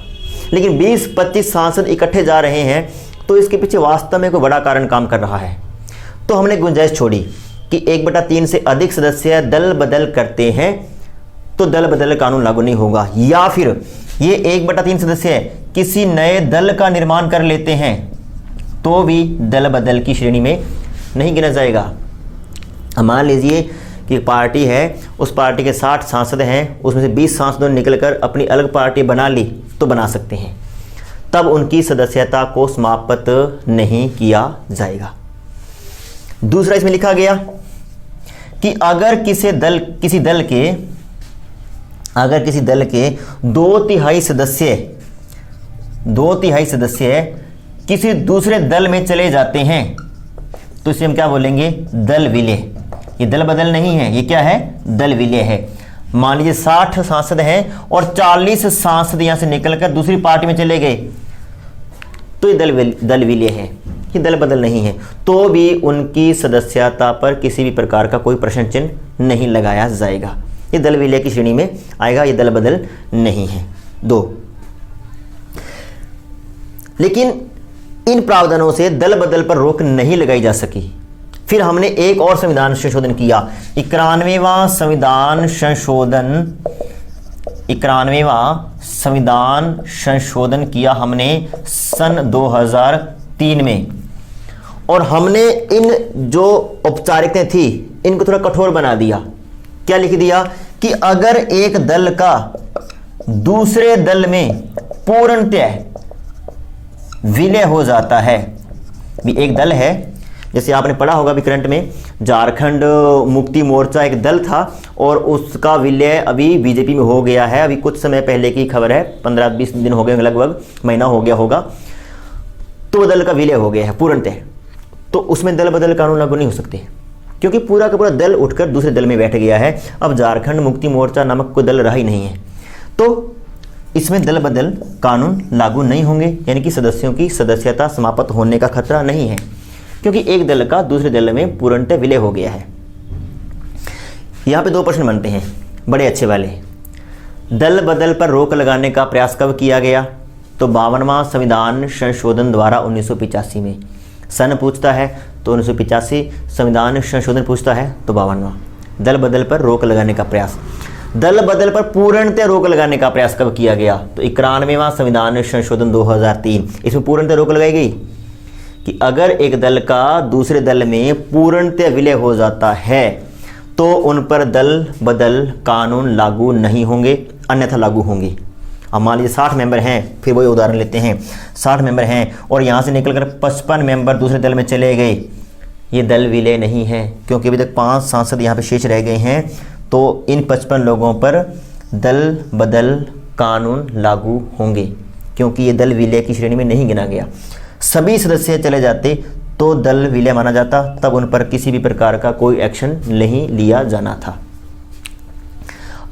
A: लेकिन 20-25 सांसद इकट्ठे जा रहे हैं तो इसके पीछे वास्तव में कोई बड़ा कारण काम कर रहा है। तो हमने गुंजाइश छोड़ी कि 1/3 से अधिक सदस्य दल बदल करते हैं तो दल बदल कानून लागू नहीं होगा, या फिर ये 1/3 सदस्य किसी नए दल का निर्माण कर लेते हैं तो भी दल बदल की श्रेणी में नहीं गिना जाएगा। मान लीजिए कि पार्टी है, उस पार्टी के 60 सांसद हैं, उसमें से 20 सांसदों ने निकलकर अपनी अलग पार्टी बना ली तो बना सकते हैं, तब उनकी सदस्यता को समाप्त नहीं किया जाएगा। दूसरा इसमें लिखा गया कि अगर किसी दल के 2/3 सदस्य किसी दूसरे दल में चले जाते हैं तो इसे हम क्या बोलेंगे? दल विलय। ये दल बदल नहीं है, ये क्या है? दल विलय है। मान लीजिए 60 सांसद हैं और 40 सांसद यहां से निकलकर दूसरी पार्टी में चले गए तो ये दल विलय है, ये दल बदल नहीं है, तो भी उनकी सदस्यता पर किसी भी प्रकार का कोई प्रश्न चिन्ह नहीं लगाया जाएगा। ये दल विलय की श्रेणी में आएगा, ये दल बदल नहीं है। 2, लेकिन इन प्रावधानों से दल बदल पर रोक नहीं लगाई जा सकी। फिर हमने एक और संविधान संशोधन किया, 91वां संविधान संशोधन किया हमने सन 2003 में, और हमने इन जो औपचारिकताएं थी इनको थोड़ा कठोर बना दिया। क्या लिख दिया कि अगर एक दल का दूसरे दल में पूर्णतः विलय हो जाता है, भी एक दल है, जैसे आपने पढ़ा होगा भी करंट में, झारखंड मुक्ति मोर्चा एक दल था और उसका विलय अभी बीजेपी में हो गया है। अभी कुछ समय पहले की खबर है, 15-20 दिन हो गए, लगभग महीना हो गया होगा, तो दल का विलय हो गया है पूर्णतः। तो उसमें दल बदल कानून लागू नहीं हो सकते, क्योंकि पूरा का पूरा दल उठकर दूसरे दल में बैठ गया है। अब झारखंड मुक्ति मोर्चा नामक कोई दल रहा ही नहीं है, तो इसमें दल बदल कानून लागू नहीं होंगे, यानी कि सदस्यों की सदस्यता समाप्त होने का खतरा नहीं है, क्योंकि एक दल का दूसरे दल में पूर्णतः विलय हो गया है। यहाँ पे 2 प्रश्न बनते हैं बड़े अच्छे वाले। दल बदल पर रोक लगाने का प्रयास कब किया गया? तो 52वां संविधान संशोधन द्वारा 1985 में। सन पूछता है तो 1985, संविधान संशोधन पूछता है तो 52वां। दल बदल पर रोक लगाने का प्रयास, दल बदल पर पूर्णतः रोक लगाने का प्रयास कब किया गया? तो 91वां संविधान संशोधन 2003। इसमें पूर्णतः रोक लगाई गई कि अगर एक दल का दूसरे दल में पूर्णतः विलय हो जाता है तो उन पर दल बदल कानून लागू नहीं होंगे, अन्यथा लागू होंगे। अब मान लीजिए 60 मेंबर हैं, फिर वही उदाहरण लेते हैं, 60 मेंबर हैं और यहाँ से निकलकर 55 मेंबर दूसरे दल में चले गए, ये दल विलय नहीं है, क्योंकि अभी तक 5 सांसद यहाँ पे शेष रह गए हैं, तो इन 55 लोगों पर दल बदल कानून लागू होंगे, क्योंकि ये दल विलय की श्रेणी में नहीं गिना गया। सभी सदस्य चले जाते तो दल विलय माना जाता, तब उन पर किसी भी प्रकार का कोई एक्शन नहीं लिया जाना था।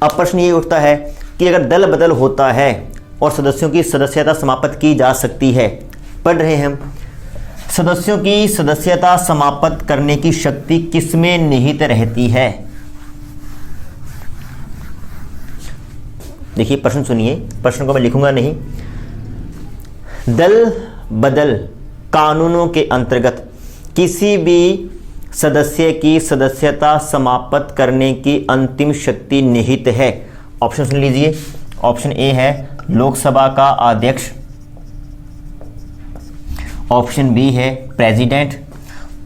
A: अब प्रश्न ये उठता है कि अगर दल बदल होता है और सदस्यों की सदस्यता समाप्त की जा सकती है, पढ़ रहे हैं हम, सदस्यों की सदस्यता समाप्त करने की शक्ति किसमें निहित रहती है? देखिए प्रश्न सुनिए, प्रश्न को मैं लिखूंगा नहीं। दल बदल कानूनों के अंतर्गत किसी भी सदस्य की सदस्यता समाप्त करने की अंतिम शक्ति निहित है। ऑप्शन सुन लीजिए। ऑप्शन ए है लोकसभा का अध्यक्ष, ऑप्शन बी है प्रेसिडेंट,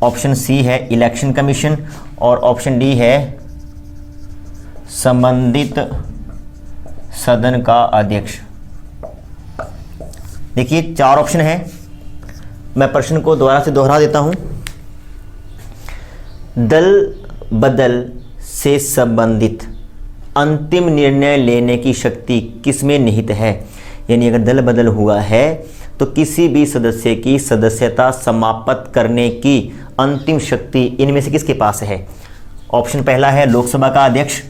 A: ऑप्शन सी है इलेक्शन कमीशन और ऑप्शन डी है संबंधित सदन का अध्यक्ष। देखिए 4 ऑप्शन है, मैं प्रश्न को दोबारा से दोहरा देता हूं। दल बदल से संबंधित अंतिम निर्णय लेने की शक्ति किसमें निहित है। यानी अगर दल बदल हुआ है तो किसी भी सदस्य की सदस्यता समाप्त करने की अंतिम शक्ति इनमें से किसके पास है। ऑप्शन पहला है लोकसभा का अध्यक्ष,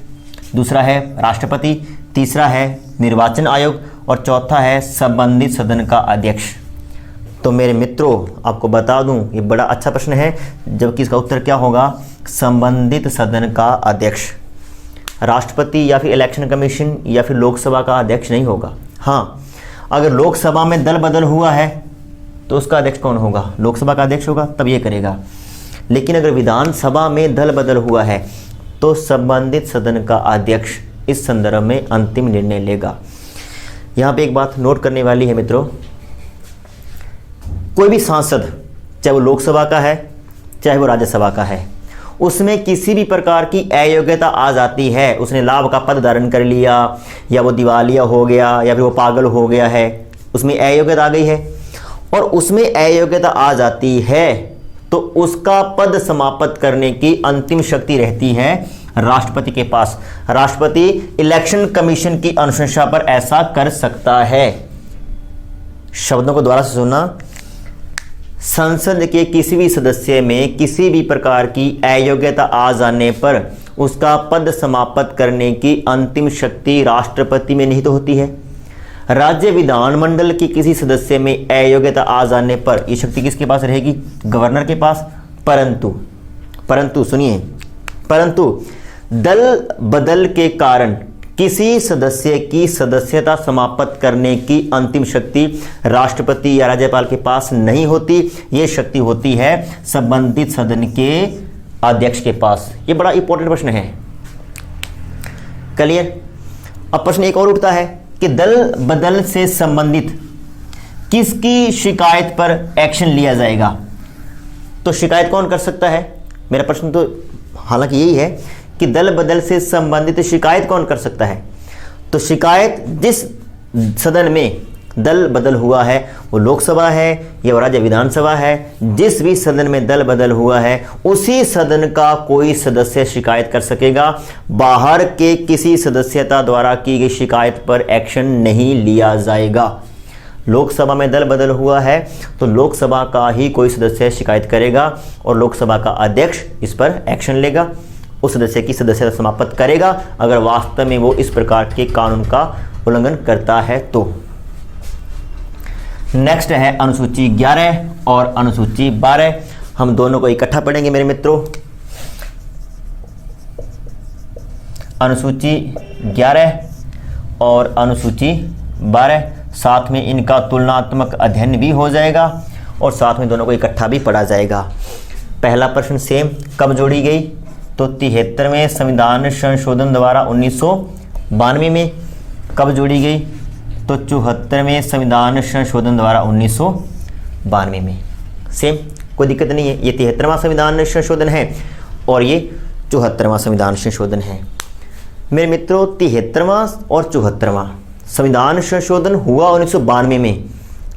A: दूसरा है राष्ट्रपति, तीसरा है निर्वाचन आयोग और चौथा है संबंधित सदन का अध्यक्ष। तो मेरे मित्रों आपको बता दूं ये बड़ा अच्छा प्रश्न है, जबकि इसका उत्तर क्या होगा, संबंधित सदन का अध्यक्ष। राष्ट्रपति या फिर इलेक्शन कमीशन या फिर लोकसभा का अध्यक्ष नहीं होगा। हाँ, अगर लोकसभा में दल बदल हुआ है तो उसका अध्यक्ष कौन होगा, लोकसभा का अध्यक्ष होगा, तब ये करेगा। लेकिन अगर विधानसभा में दल बदल हुआ है तो संबंधित सदन का अध्यक्ष इस संदर्भ में अंतिम निर्णय लेगा। यहाँ पे एक बात नोट करने वाली है मित्रों, कोई भी सांसद चाहे वो लोकसभा का है चाहे वो राज्यसभा का है, उसमें किसी भी प्रकार की अयोग्यता आ जाती है, उसने लाभ का पद धारण कर लिया या वो दिवालिया हो गया या फिर वो पागल हो गया है, उसमें अयोग्यता आ गई है और उसमें अयोग्यता आ जाती है तो उसका पद समाप्त करने की अंतिम शक्ति रहती है राष्ट्रपति के पास। राष्ट्रपति इलेक्शन कमीशन की अनुशंसा पर ऐसा कर सकता है। शब्दों को दोबारा से सुनना, संसद के किसी भी सदस्य में किसी भी प्रकार की अयोग्यता आ जाने पर उसका पद समाप्त करने की अंतिम शक्ति राष्ट्रपति में निहित होती है। राज्य विधानमंडल के किसी सदस्य में अयोग्यता आ जाने पर यह शक्ति किसके पास रहेगी, गवर्नर के पास। परंतु सुनिए, परंतु दल बदल के कारण किसी सदस्य की सदस्यता समाप्त करने की अंतिम शक्ति राष्ट्रपति या राज्यपाल के पास नहीं होती, ये शक्ति होती है संबंधित सदन के अध्यक्ष के पास। ये बड़ा इंपॉर्टेंट प्रश्न है, क्लियर। अब प्रश्न एक और उठता है कि दल बदल से संबंधित किसकी शिकायत पर एक्शन लिया जाएगा। तो शिकायत कौन कर सकता है, मेरा प्रश्न तो हालांकि यही है कि दल बदल से संबंधित शिकायत कौन कर सकता है। तो शिकायत जिस सदन में दल बदल हुआ है वो लोकसभा है या वो राज्य विधानसभा है, जिस भी सदन में दल बदल हुआ है उसी सदन का कोई सदस्य शिकायत कर सकेगा। बाहर के किसी सदस्यता द्वारा की गई शिकायत पर एक्शन नहीं लिया जाएगा। लोकसभा में दल बदल हुआ है तो लोकसभा का ही कोई सदस्य शिकायत करेगा और लोकसभा का अध्यक्ष इस पर एक्शन लेगा, उस सदस्य की सदस्यता समाप्त करेगा अगर वास्तव में वो इस प्रकार के कानून का उल्लंघन करता है तो। नेक्स्ट है अनुसूची 11 और अनुसूची 12। हम दोनों को इकट्ठा पढ़ेंगे मेरे मित्रों। अनुसूची 11 और अनुसूची 12, साथ में इनका तुलनात्मक अध्ययन भी हो जाएगा और साथ में दोनों को इकट्ठा भी पढ़ा जाएगा। पहला प्रश्न सेम, कब जोड़ी गई, तो 73वें संविधान संशोधन द्वारा 1992 में। कब जोड़ी गई, तो 74वें संविधान संशोधन द्वारा 1992 में। सेम, कोई दिक्कत नहीं है। ये 73वां संविधान संशोधन है और ये 74वां संविधान संशोधन है। मेरे मित्रों 73वां और 74वां संविधान संशोधन हुआ 1992 में,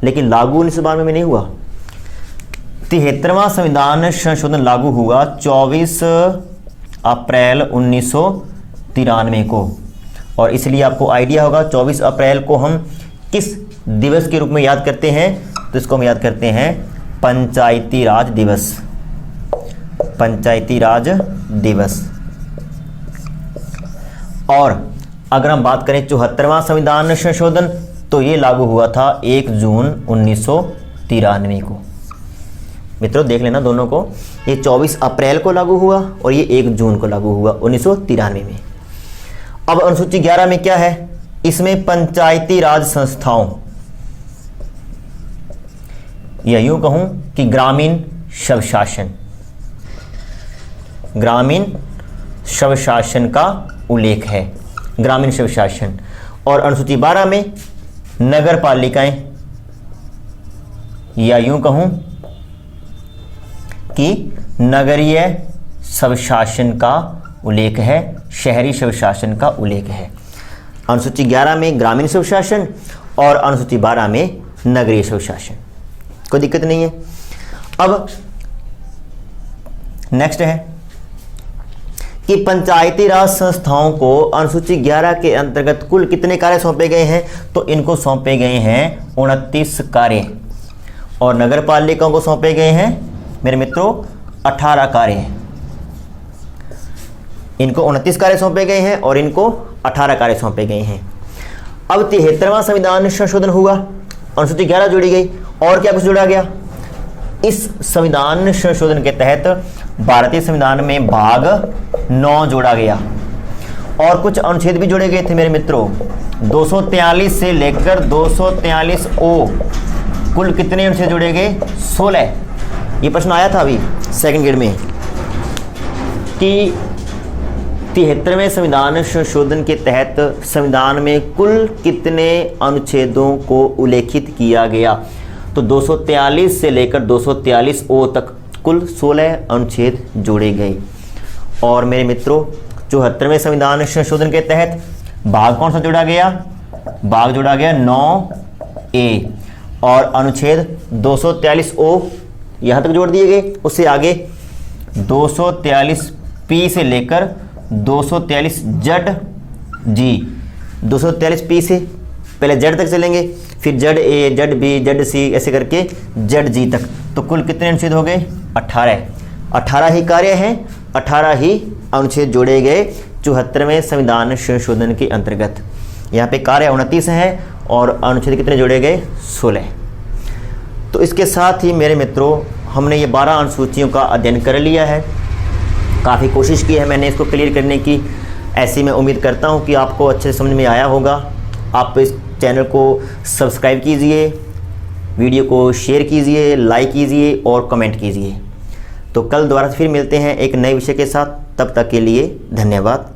A: लेकिन लागू 1992 में नहीं हुआ। 73वां संविधान संशोधन लागू हुआ 24 अप्रैल 1993 को, और इसलिए आपको आइडिया होगा 24 अप्रैल को हम किस दिवस के रूप में याद करते हैं, तो इसको हम याद करते हैं पंचायती राज दिवस। पंचायती राज दिवस। और अगर हम बात करें 74वां संविधान संशोधन तो ये लागू हुआ था 1 जून 1993 को। मित्रों देख लेना दोनों को, ये 24 अप्रैल को लागू हुआ और ये 1 जून को लागू हुआ 1993 में। अब अनुसूची 11 में क्या है, इसमें पंचायती राज संस्थाओं या यूं कहूं कि ग्रामीण स्वशासन, ग्रामीण स्वशासन का उल्लेख है, ग्रामीण स्वशासन। और अनुसूची 12 में नगर पालिकाएं या यूं कहूं कि नगरीय स्वशासन का उल्लेख है, शहरी स्वशासन का उल्लेख है। अनुसूची 11 में ग्रामीण स्वशासन और अनुसूची 12 में नगरीय स्वशासन, कोई दिक्कत नहीं है। अब नेक्स्ट है कि पंचायती राज संस्थाओं को अनुसूची 11 के अंतर्गत कुल कितने कार्य सौंपे गए हैं, तो इनको सौंपे गए हैं 29 कार्य, और नगर पालिकाओं को सौंपे गए हैं मेरे मित्रों 18 कार्य। इनको 29 कार्य सौंपे गए हैं और इनको 18 कार्य सौंपे गए हैं। अब 73वां संविधान संशोधन हुआ, अनुसूची 11 जोड़ी गई, और क्या कुछ जोड़ा गया। इस संविधान संशोधन के तहत भारतीय संविधान में भाग 9 जोड़ा गया और कुछ अनुच्छेद भी जोड़े गए थे मेरे मित्रों। 243 से लेकर 243 ओ कुल कितने अनुच्छेद जोड़े गए, 16। ये प्रश्न आया था अभी सेकंड ग्रेड में कि 73वें संविधान संशोधन के तहत संविधान में कुल कितने अनुच्छेदों को उल्लेखित किया गया, तो 243 से लेकर 243 ओ तक कुल 16 अनुच्छेद जोड़े गए। और मेरे मित्रों 74वें संविधान संशोधन के तहत भाग कौन सा जोड़ा गया, भाग जोड़ा गया 9A, और अनुच्छेद 243 ओ यहाँ तक जोड़ दिए गए। उससे आगे 243 पी से लेकर 243 जड जी, 243 पी से पहले जड तक चलेंगे, फिर जड ए, जड बी, जड सी, ऐसे करके जड जी तक। तो कुल कितने अनुच्छेद हो गए, 18 ही कार्य हैं, 18 ही अनुच्छेद जोड़े गए 74वें संविधान संशोधन के अंतर्गत। यहाँ पे कार्य 29 हैं और अनुच्छेद कितने जोड़े गए, 16। तो इसके साथ ही मेरे मित्रों हमने ये 12 अनुसूचियों का अध्ययन कर लिया है। काफ़ी कोशिश की है मैंने इसको क्लियर करने की। ऐसी मैं उम्मीद करता हूँ कि आपको अच्छे से समझ में आया होगा। आप इस चैनल को सब्सक्राइब कीजिए, वीडियो को शेयर कीजिए, लाइक कीजिए और कमेंट कीजिए। तो कल दोबारा फिर मिलते हैं एक नए विषय के साथ। तब तक के लिए धन्यवाद।